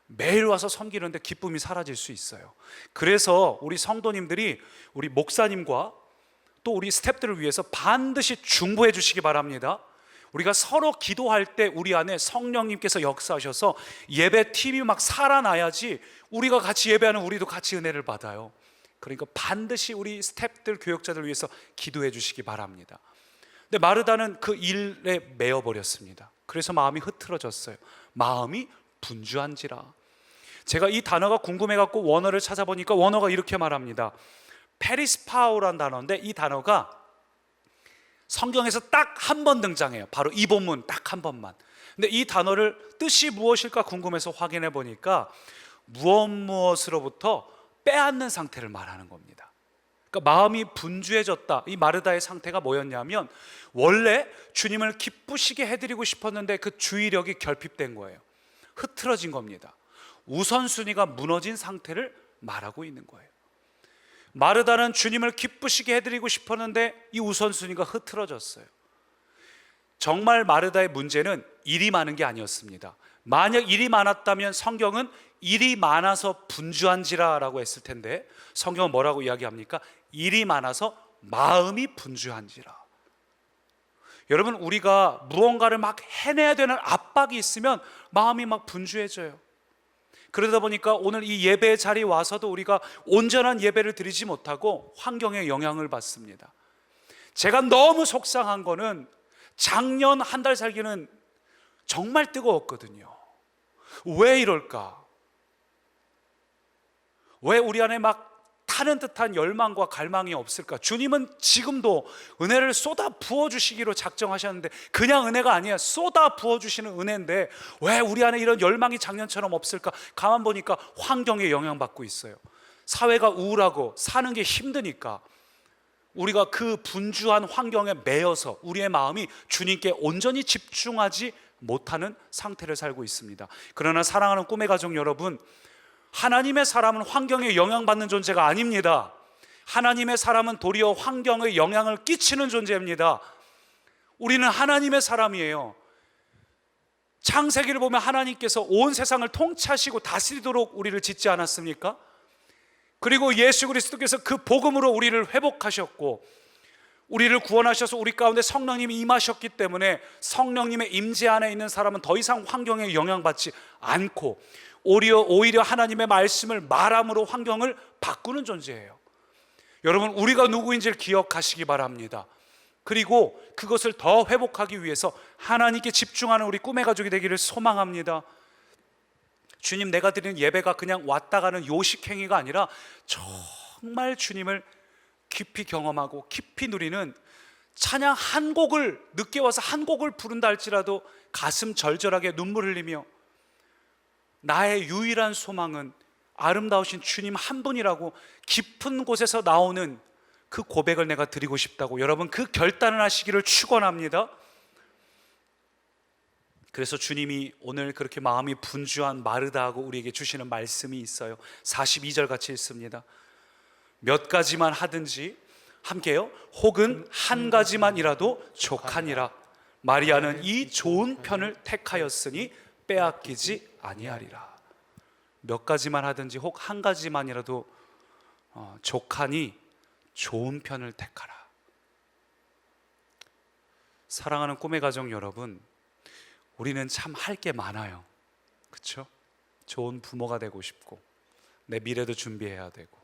매일 와서 섬기는데 기쁨이 사라질 수 있어요. 그래서 우리 성도님들이 우리 목사님과 또 우리 스태프들을 위해서 반드시 중보해 주시기 바랍니다. 우리가 서로 기도할 때 우리 안에 성령님께서 역사하셔서 예배 팀이 막 살아나야지 우리가 같이 예배하는 우리도 같이 은혜를 받아요. 그러니까 반드시 우리 스태프들, 교역자들 위해서 기도해 주시기 바랍니다. 근데 마르다는 그 일에 매여 버렸습니다. 그래서 마음이 흐트러졌어요. 마음이 분주한지라. 제가 이 단어가 궁금해갖고 원어를 찾아보니까 원어가 이렇게 말합니다. 페리스파우라는 단어인데 이 단어가 성경에서 딱 한 번 등장해요. 바로 이 본문 딱 한 번만. 근데 이 단어를 뜻이 무엇일까 궁금해서 확인해 보니까 무엇으로부터 빼앗는 상태를 말하는 겁니다. 그러니까 마음이 분주해졌다. 이 마르다의 상태가 뭐였냐면 원래 주님을 기쁘시게 해드리고 싶었는데 그 주의력이 결핍된 거예요. 흐트러진 겁니다. 우선순위가 무너진 상태를 말하고 있는 거예요. 마르다는 주님을 기쁘시게 해드리고 싶었는데 이 우선순위가 흐트러졌어요. 정말 마르다의 문제는 일이 많은 게 아니었습니다. 만약 일이 많았다면 성경은 일이 많아서 분주한지라라고 했을 텐데, 성경은 뭐라고 이야기합니까? 일이 많아서 마음이 분주한지라. 여러분, 우리가 무언가를 막 해내야 되는 압박이 있으면 마음이 막 분주해져요. 그러다 보니까 오늘 이 예배 자리에 와서도 우리가 온전한 예배를 드리지 못하고 환경에 영향을 받습니다. 제가 너무 속상한 거는 작년 한 달 살기는 정말 뜨거웠거든요. 왜 이럴까? 왜 우리 안에 막 타는 듯한 열망과 갈망이 없을까? 주님은 지금도 은혜를 쏟아 부어주시기로 작정하셨는데, 그냥 은혜가 아니야, 쏟아 부어주시는 은혜인데 왜 우리 안에 이런 열망이 작년처럼 없을까? 가만 보니까 환경에 영향받고 있어요. 사회가 우울하고 사는 게 힘드니까 우리가 그 분주한 환경에 매여서 우리의 마음이 주님께 온전히 집중하지 못하는 상태를 살고 있습니다. 그러나 사랑하는 꿈의 가족 여러분, 하나님의 사람은 환경에 영향받는 존재가 아닙니다. 하나님의 사람은 도리어 환경에 영향을 끼치는 존재입니다. 우리는 하나님의 사람이에요. 창세기를 보면 하나님께서 온 세상을 통치하시고 다스리도록 우리를 짓지 않았습니까? 그리고 예수 그리스도께서 그 복음으로 우리를 회복하셨고 우리를 구원하셔서 우리 가운데 성령님이 임하셨기 때문에 성령님의 임재 안에 있는 사람은 더 이상 환경에 영향받지 않고 오히려 하나님의 말씀을 말함으로 환경을 바꾸는 존재예요. 여러분, 우리가 누구인지를 기억하시기 바랍니다. 그리고 그것을 더 회복하기 위해서 하나님께 집중하는 우리 꿈의 가족이 되기를 소망합니다. 주님, 내가 드리는 예배가 그냥 왔다 가는 요식행위가 아니라 정말 주님을 깊이 경험하고 깊이 누리는 찬양 한 곡을, 늦게 와서 한 곡을 부른다 할지라도 가슴 절절하게 눈물 흘리며 나의 유일한 소망은 아름다우신 주님 한 분이라고 깊은 곳에서 나오는 그 고백을 내가 드리고 싶다고, 여러분 그 결단을 하시기를 축원합니다. 그래서 주님이 오늘 그렇게 마음이 분주한 마르다하고 우리에게 주시는 말씀이 있어요. 42절 같이 읽습니다. 몇 가지만 하든지, 함께요, 혹은 한 가지만이라도 족하니라. 마리아는 이 좋은 편을 택하였으니 빼앗기지 아니하리라. 몇 가지만 하든지 혹 한 가지만이라도 족하니 좋은 편을 택하라. 사랑하는 꿈의 가족 여러분, 우리는 참 할 게 많아요. 그렇죠? 좋은 부모가 되고 싶고, 내 미래도 준비해야 되고,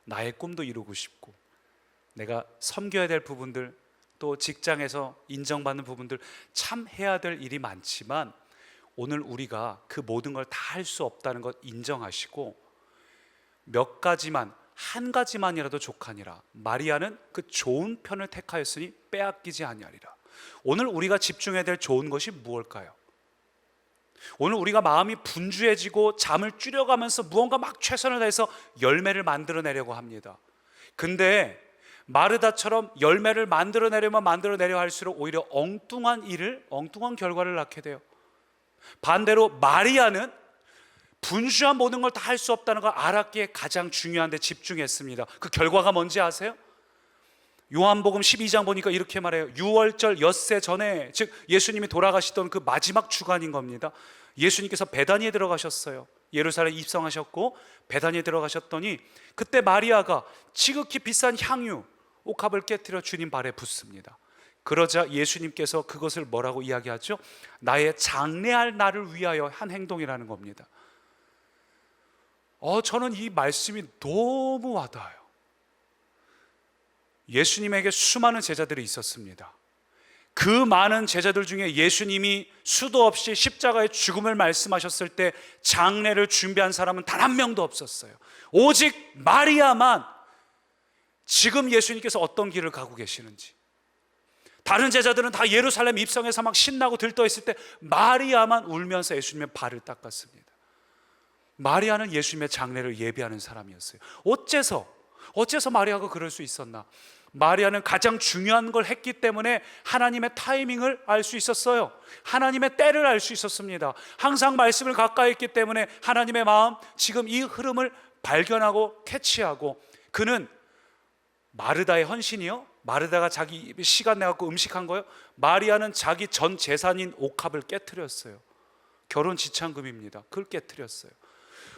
나의 꿈도 이루고 싶고, 내가 섬겨야 될 부분들, 또 직장에서 인정받는 부분들, 참 해야 될 일이 많지만 오늘 우리가 그 모든 걸 다 할 수 없다는 것 인정하시고, 몇 가지만, 한 가지만이라도 족하니라. 마리아는 그 좋은 편을 택하였으니 빼앗기지 아니하리라. 오늘 우리가 집중해야 될 좋은 것이 무엇일까요? 오늘 우리가 마음이 분주해지고 잠을 줄여가면서 무언가 막 최선을 다해서 열매를 만들어내려고 합니다. 근데 마르다처럼 열매를 만들어내려 할수록 오히려 엉뚱한 결과를 낳게 돼요. 반대로 마리아는 분주한 모든 걸 다 할 수 없다는 걸 알았기에 가장 중요한 데 집중했습니다. 그 결과가 뭔지 아세요? 요한복음 12장 보니까 이렇게 말해요. 6월절 엿새 전에, 즉 예수님이 돌아가시던 그 마지막 주간인 겁니다. 예수님께서 베다니에 들어가셨어요. 예루살렘에 입성하셨고 베다니에 들어가셨더니 그때 마리아가 지극히 비싼 향유 옥합을 깨트려 주님 발에 붓습니다. 그러자 예수님께서 그것을 뭐라고 이야기하죠? 나의 장례할 날을 위하여 한 행동이라는 겁니다. 저는 이 말씀이 너무 와닿아요. 예수님에게 수많은 제자들이 있었습니다. 그 많은 제자들 중에 예수님이 수도 없이 십자가의 죽음을 말씀하셨을 때 장례를 준비한 사람은 단 한 명도 없었어요. 오직 마리아만 지금 예수님께서 어떤 길을 가고 계시는지, 다른 제자들은 다 예루살렘 입성해서 막 신나고 들떠있을 때 마리아만 울면서 예수님의 발을 닦았습니다. 마리아는 예수님의 장례를 예비하는 사람이었어요. 어째서 마리아가 그럴 수 있었나? 마리아는 가장 중요한 걸 했기 때문에 하나님의 타이밍을 알 수 있었어요. 하나님의 때를 알 수 있었습니다. 항상 말씀을 가까이 했기 때문에 하나님의 마음, 지금 이 흐름을 발견하고 캐치하고, 그는 마르다의 헌신이요, 마르다가 자기 시간 내갖고 음식한 거요, 마리아는 자기 전 재산인 옥합을 깨트렸어요. 결혼 지참금입니다. 그걸 깨뜨렸어요.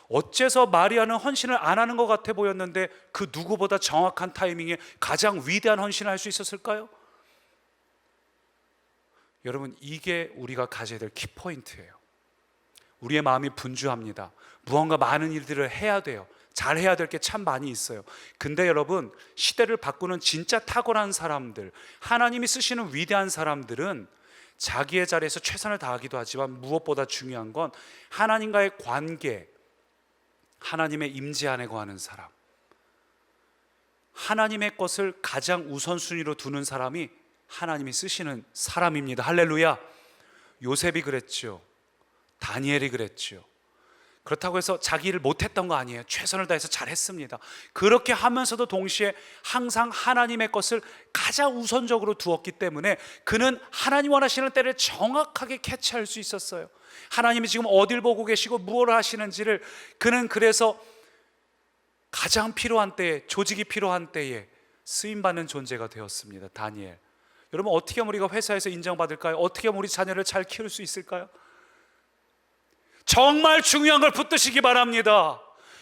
어째서 마리아는 헌신을 안 하는 것 같아 보였는데 그 누구보다 정확한 타이밍에 가장 위대한 헌신을 할 수 있었을까요? 여러분, 이게 우리가 가져야 될 키포인트예요. 우리의 마음이 분주합니다. 무언가 많은 일들을 해야 돼요. 잘 해야 될 게 참 많이 있어요. 근데 여러분, 시대를 바꾸는 진짜 탁월한 사람들, 하나님이 쓰시는 위대한 사람들은 자기의 자리에서 최선을 다하기도 하지만 무엇보다 중요한 건 하나님과의 관계, 하나님의 임재 안에 거하는 사람, 하나님의 것을 가장 우선순위로 두는 사람이 하나님이 쓰시는 사람입니다. 할렐루야. 요셉이 그랬죠. 다니엘이 그랬죠. 그렇다고 해서 자기 일을 못했던 거 아니에요. 최선을 다해서 잘했습니다. 그렇게 하면서도 동시에 항상 하나님의 것을 가장 우선적으로 두었기 때문에 그는 하나님 원하시는 때를 정확하게 캐치할 수 있었어요. 하나님이 지금 어딜 보고 계시고 무엇을 하시는지를 그는 그래서 가장 필요한 때에, 조직이 필요한 때에 쓰임받는 존재가 되었습니다. 다니엘. 여러분, 어떻게 하면 우리가 회사에서 인정받을까요? 어떻게 하면 우리 자녀를 잘 키울 수 있을까요? 정말 중요한 걸 붙드시기 바랍니다.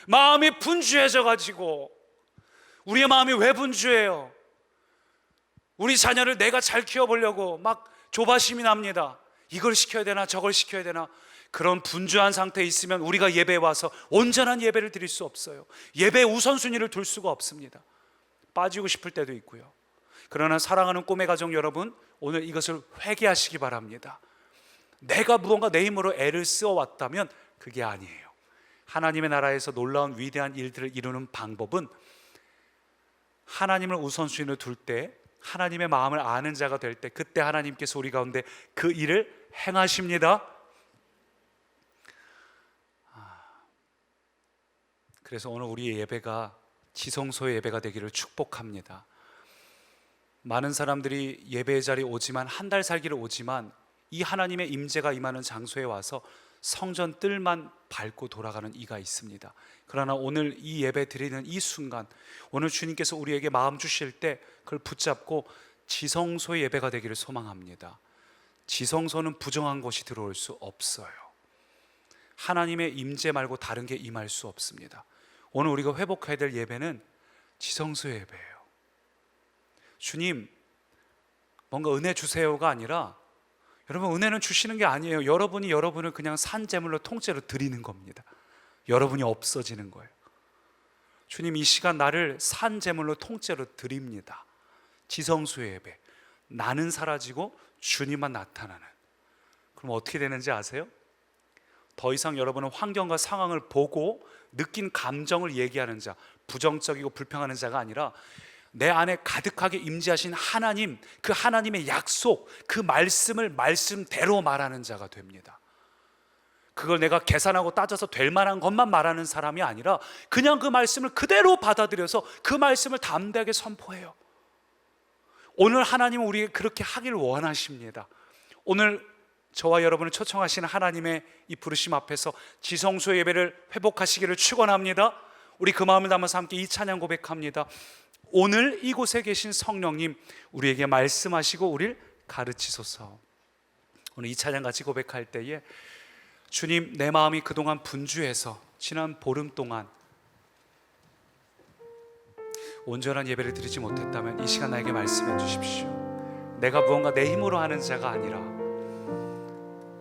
마음이 분주해져 가지고, 우리의 마음이 왜 분주해요? 우리 자녀를 내가 잘 키워보려고 막 조바심이 납니다. 이걸 시켜야 되나 저걸 시켜야 되나. 그런 분주한 상태에 있으면 우리가 예배에 와서 온전한 예배를 드릴 수 없어요. 예배의 우선순위를 둘 수가 없습니다. 빠지고 싶을 때도 있고요. 그러나 사랑하는 꿈의 가족 여러분, 오늘 이것을 회개하시기 바랍니다. 내가 무언가 내 힘으로 애를 쓰어왔다면 그게 아니에요. 하나님의 나라에서 놀라운 위대한 일들을 이루는 방법은 하나님을 우선순위로 둘 때, 하나님의 마음을 아는 자가 될 때, 그때 하나님께서 우리 가운데 그 일을 행하십니다. 그래서 오늘 우리의 예배가 지성소의 예배가 되기를 축복합니다. 많은 사람들이 예배의 자리에 오지만, 한 달 살기를 오지만 이 하나님의 임재가 임하는 장소에 와서 성전 뜰만 밟고 돌아가는 이가 있습니다. 그러나 오늘 이 예배 드리는 이 순간, 오늘 주님께서 우리에게 마음 주실 때 그걸 붙잡고 지성소의 예배가 되기를 소망합니다. 지성소는 부정한 것이 들어올 수 없어요. 하나님의 임재 말고 다른 게 임할 수 없습니다. 오늘 우리가 회복해야 될 예배는 지성소의 예배예요. 주님, 뭔가 은혜 주세요가 아니라, 여러분, 은혜는 주시는 게 아니에요. 여러분이 여러분을 그냥 산재물로 통째로 드리는 겁니다. 여러분이 없어지는 거예요. 주님, 이 시간 나를 산재물로 통째로 드립니다. 지성소의 예배. 나는 사라지고 주님만 나타나는. 그럼 어떻게 되는지 아세요? 더 이상 여러분은 환경과 상황을 보고 느낀 감정을 얘기하는 자, 부정적이고 불평하는 자가 아니라 내 안에 가득하게 임재하신 하나님, 그 하나님의 약속, 그 말씀을 말씀대로 말하는 자가 됩니다. 그걸 내가 계산하고 따져서 될 만한 것만 말하는 사람이 아니라 그냥 그 말씀을 그대로 받아들여서 그 말씀을 담대하게 선포해요. 오늘 하나님은 우리에게 그렇게 하길 원하십니다. 오늘 저와 여러분을 초청하시는 하나님의 이 부르심 앞에서 지성소 예배를 회복하시기를 축원합니다. 우리 그 마음을 담아서 함께 이 찬양 고백합니다. 오늘 이곳에 계신 성령님, 우리에게 말씀하시고 우리를 가르치소서. 오늘 이 찬양 같이 고백할 때에 주님, 내 마음이 그동안 분주해서 지난 보름 동안 온전한 예배를 드리지 못했다면 이 시간 나에게 말씀해 주십시오. 내가 무언가 내 힘으로 하는 자가 아니라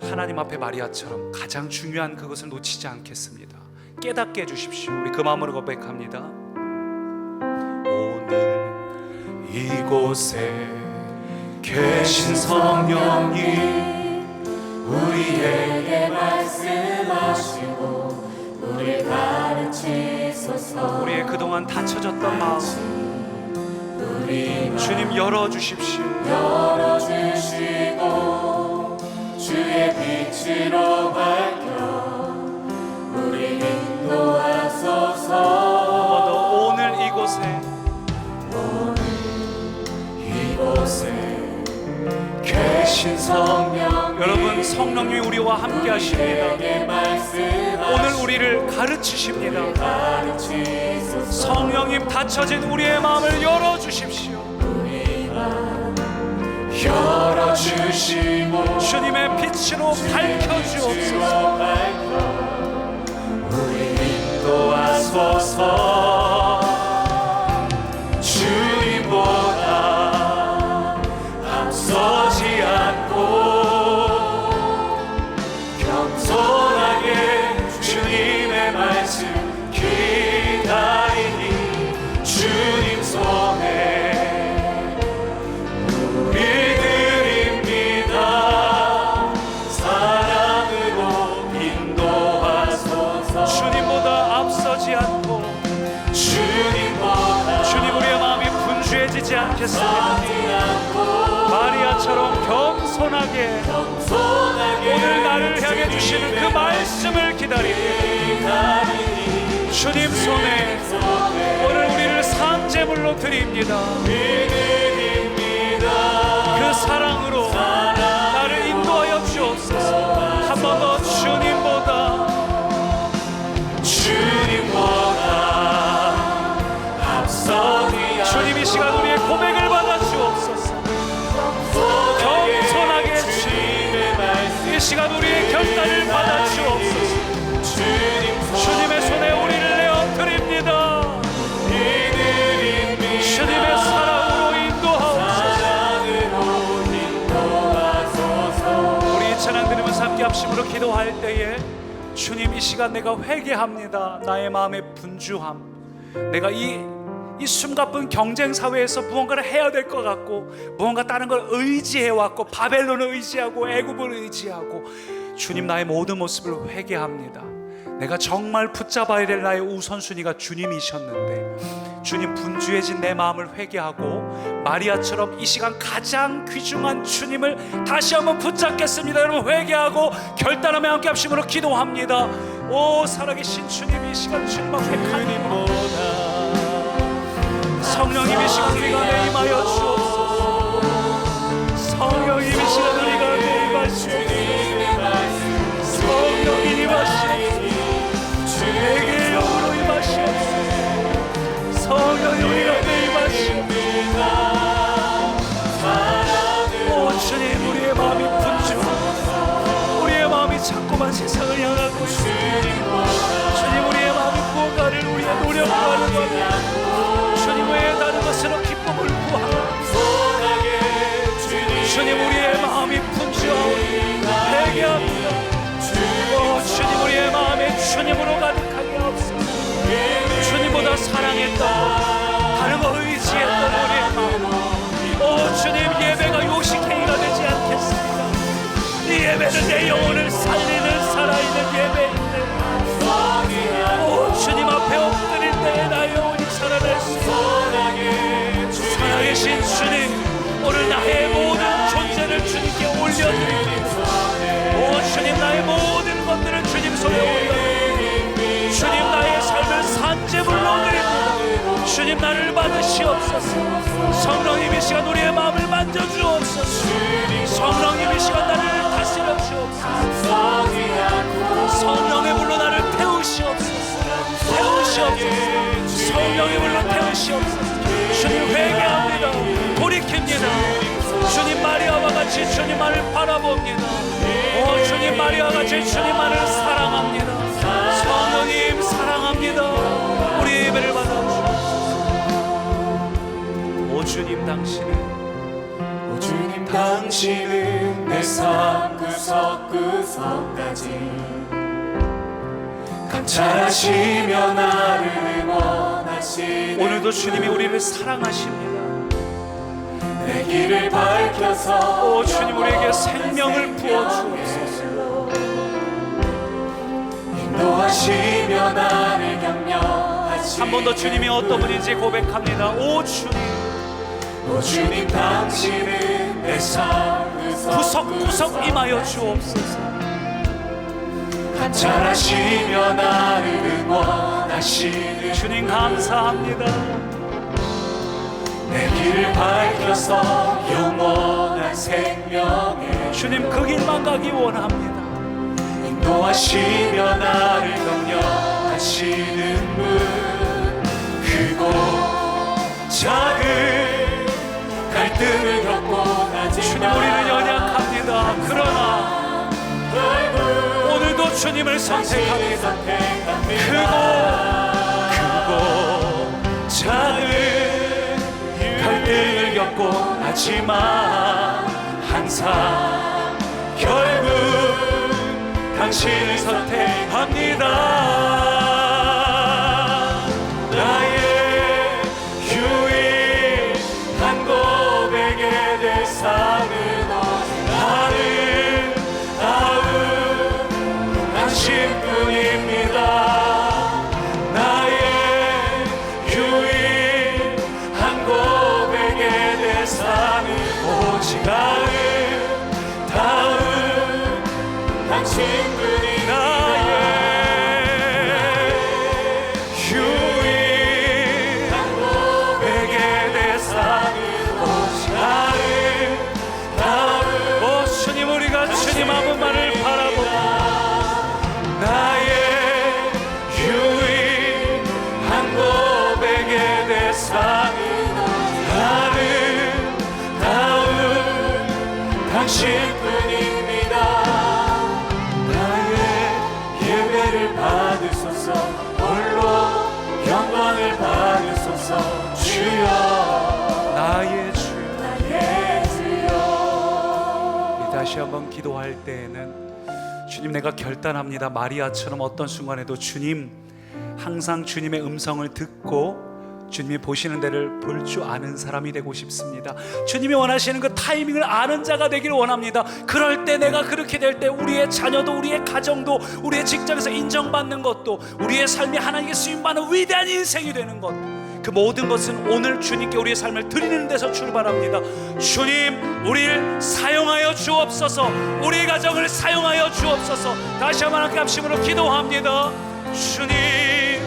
하나님 앞에 마리아처럼 가장 중요한 그것을 놓치지 않겠습니다. 깨닫게 해주십시오. 우리 그 마음으로 고백합니다. 오늘 이곳에 계신 성령님, 우리에게 말씀하시고 우리 가르치소서. 우리의 그동안 닫혀졌던 마음 주님 열어주십시오. 열어주시고 주의 빛으로 밝혀 우리 인도하소서. 오늘 이곳에 계신 성령, 여러분, 성령님이 우리와 함께 하십니다. 오늘 우리를 가르치십니다. 성령님, 닫혀진 우리의 마음을 열어주십시오. 열어주시고 주님의 빛으로 밝혀주옵소서. 주옵소서. 주님보다 앞서지 않고 겸손하게 주님의 말씀 기다리니 주님 손에 우리 드립니다. 사랑으로 인도하소서. 주님보다 앞서지 않고 주님 우리의 마음이 분주해지지 않겠습니다. 마리아처럼 겸손하게 오늘 나를 향해 주시는 그 말씀을 기다리니 주님 손에 오늘 우리를 산제물로 드립니다. 그 사랑으로 나를 인도하여 주옵소서. 한 번 더 주님보다 앞서니 주님 이 시간 우리의 고백을 받아 주옵소서. 겸손하게 주님 이 시간 우리의 결단을 받아 주옵소서. 주님의 손에 우리를 내어 드립니다. 주님의 사랑으로 인도하옵소서. 우리 이 찬양 들으면서 함께 합심으로 기도할 때에 주님 이 시간 내가 회개합니다. 나의 마음의 분주함, 내가 이 숨가쁜 경쟁 사회에서 무언가를 해야 될 것 같고 무언가 다른 걸 의지해왔고 바벨론을 의지하고 애굽을 의지하고 주님 나의 모든 모습을 회개합니다. 내가 정말 붙잡아야 될 나의 우선순위가 주님이셨는데 주님 분주해진 내 마음을 회개하고 마리아처럼 이 시간 가장 귀중한 주님을 다시 한번 붙잡겠습니다. 여러분 회개하고 결단하며 함께 합심으로 기도합니다. 오 살아계신 주님 이 시간 주님 앞에 간입니다. 성령님 이 시간 우리가 임하여 주옵소서. 성령님 이 시간 우리가 임하시옵소서. 성령님 임하시옵소서. 주에게 영으로 임하시옵소서. 성령님 우리가 임하시옵소서. 오 주님 우리의 마음이 분주하고 우리의 마음이 자꾸만 세상을 향하고 주님 우리의 마음이 무언가를 우리의 노력하는 것 주님 외에 다른 것으로 기쁨을 구하고 주님 우리의 마음이 분주하오니 회개합니다. 오 주님 우리의 마음에 주님으로 가득하게 하옵소서. 주님보다 사랑했던 다른 거 의지했던 우리의 마음 오 주님 예배가 요식행위가 되지 않겠습니다. 이 예배는 내 영혼을 살리는 살아있는 예배인데 오 주님 앞에 엎드릴 때에 나의 영혼이 살아날 수 있습니다. 살아계신 주님 오늘 나의 모든 존재를 주님께 올려드립니다. 오 주님 나의 모든 것들을 주님 손에 올려드립니다. 주님 나의 삶을 산제물로 드립니다. 주님 나를 받으시옵소서. 성령님 이 시간 우리의 마음을 만져주옵소서. 성령님 이 시간 나를 다스려 주옵소서. 성령의 불로 나를 태우시옵소서. 성령의 불로 태우시옵소서. 주님 회개합니다. 돌이킵니다. 주님 마리아와 같이 주님만을 바라봅니다. 오 주님 마리아와 같이 주님만을 사랑합니다. 성령님 사랑합니다. 우리 예배를 받아주옵소서. 오 주님 당신은 내 삶 구석구석까지 감찰하시며 나를 응원하시는 오늘도 주님이 우리를 사랑하십니다. 내 길을 밝혀서 오 주님 우리에게 생명을 부어주옵소서. 인도하시며 나를 격려하시는 한 번 더 주님이 어떤 분인지 고백합니다. 오 주님 당신은 내 삶 구석구석 임하여 주옵소서. 감찰하시며 나를 응원하시는 주님 감사합니다. 내 길을 밝혀서 영원한 생명에 주님 그 길만 가기 원합니다. 인도하시며 나를 격려하시는 분 크고 작은 갈등을 겪고 나지만 주님 우리는 연약합니다. 그러나 오늘도 주님을 선택합니다. 크고 하지만 항상 결국 당신을 선택합니다. 나의 유일한 고백의 대상은 아름다운 당신뿐입니다. 나의 유일한 고백의 대상은 오직 아름다운 당신뿐이. 나의 유일한 고백의 대상은 오직 아름다운. 오 주님, 우리가 주님 한 분만을 바라보고 나의 유일한 고백의 대상은 아름다운 당신뿐입니다. 나의 예배를 받으소서, 홀로 영광을 받으소서. 주여, 나의 주여, 나의 주여. 다시 한번 기도할 때에는 주님, 내가 결단합니다. 마리아처럼 어떤 순간에도 주님, 항상 주님의 음성을 듣고 주님이 보시는 데를 볼 줄 아는 사람이 되고 싶습니다. 주님이 원하시는 그 타이밍을 아는 자가 되기를 원합니다. 그럴 때, 내가 그렇게 될 때 우리의 자녀도, 우리의 가정도, 우리의 직장에서 인정받는 것도, 우리의 삶이 하나님께 쓰임받는 위대한 인생이 되는 것, 그 모든 것은 오늘 주님께 우리의 삶을 드리는 데서 출발합니다. 주님, 우리를 사용하여 주옵소서. 우리 가정을 사용하여 주옵소서. 다시 한번 함께 합심으로 기도합니다. 주님,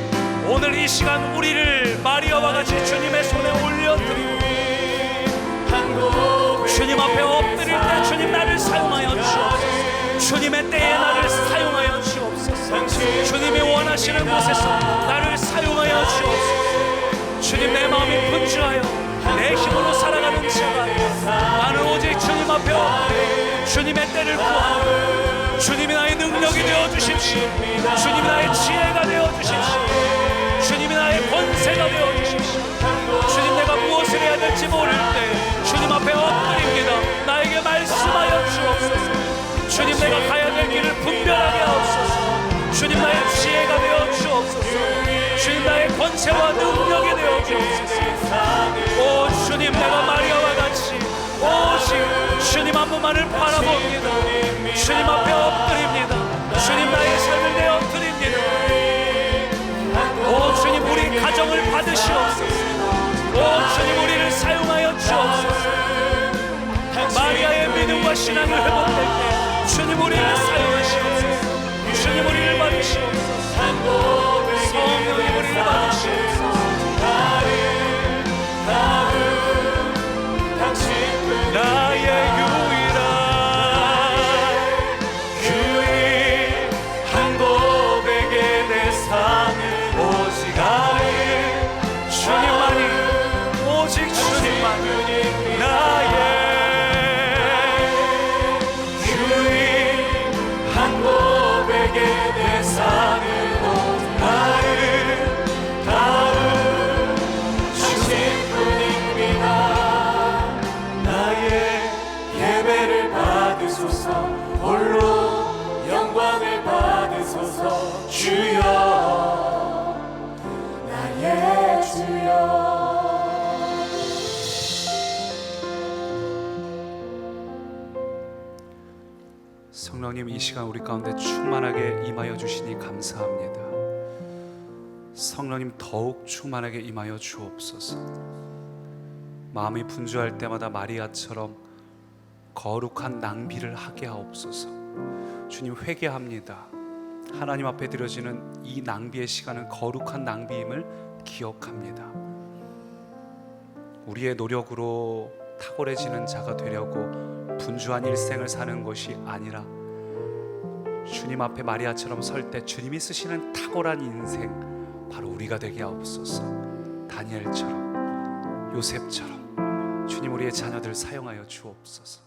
오늘 이 시간 우리를 마리아와 같이 주님의 손에 올려드리고 주님 앞에 엎드릴 때 주님, 나를 사용하여 주옵소서. 주님의 때에 나를 사용하여 주옵소서. 주님이 원하시는 곳에서 나를 사용하여 주옵소서. 주님, 내 마음이 분주하여 내 힘으로 살아가는 자가 나는 오직 주님 앞에 엎드려 주님의 때를 구하고 주님이 나의 능력이 되어주십시오. 주님이 나의 지혜가 되어주십시오. 주님이 나의 권세가 되어주십시오. 주님, 내가 무엇을 해야 될지 모를 때 주님 앞에 엎드립니다. 나에게 말씀하여 주옵소서. 주님, 내가 가야 될 길을 분별하게 하옵소서. 주님, 나의 지혜가 되어 주옵소서. 주님, 나의 권세와 능력이 되어 주옵소서. 오 주님, 내가 마리아와 같이 오직 주님 한 분만을 바라봅니다. 주님 앞에 엎드립니다. 주님, 나의 삶을 내어 드립니다. 오 주님, 우리 가정을 받으시옵소서. 오 주님, 우리를 사용하여 주옵소서. 마리아의 믿음과 신앙을 회복될 때 주님, 우리를 사용하시옵소서. 주님, 우리를 받으시옵소서. 성령님, 우리를 받으시옵소서. 나의 유일한 고백의 대상은 오직 주님만이, 오직 주님만이. 나의 유일한 고백의 대상은 오직 아름다운 주님뿐입니다. 나의 예배를 받으소서, 홀로 영광을 받으소서. 주여, 나의 주여. 성령님, 이 시간 우리 가운데 충만하게 임하여 주시니 감사합니다. 성령님, 더욱 충만하게 임하여 주옵소서. 마음이 분주할 때마다 마리아처럼 거룩한 낭비를 하게 하옵소서. 주님, 회개합니다. 하나님 앞에 드려지는 이 낭비의 시간은 거룩한 낭비임을 기억합니다. 우리의 노력으로 탁월해지는 자가 되려고 분주한 일생을 사는 것이 아니라 주님 앞에 마리아처럼 설 때 주님이 쓰시는 탁월한 인생, 바로 우리가 되게 하옵소서. 다니엘처럼, 요셉처럼 주님, 우리의 자녀들 사용하여 주옵소서.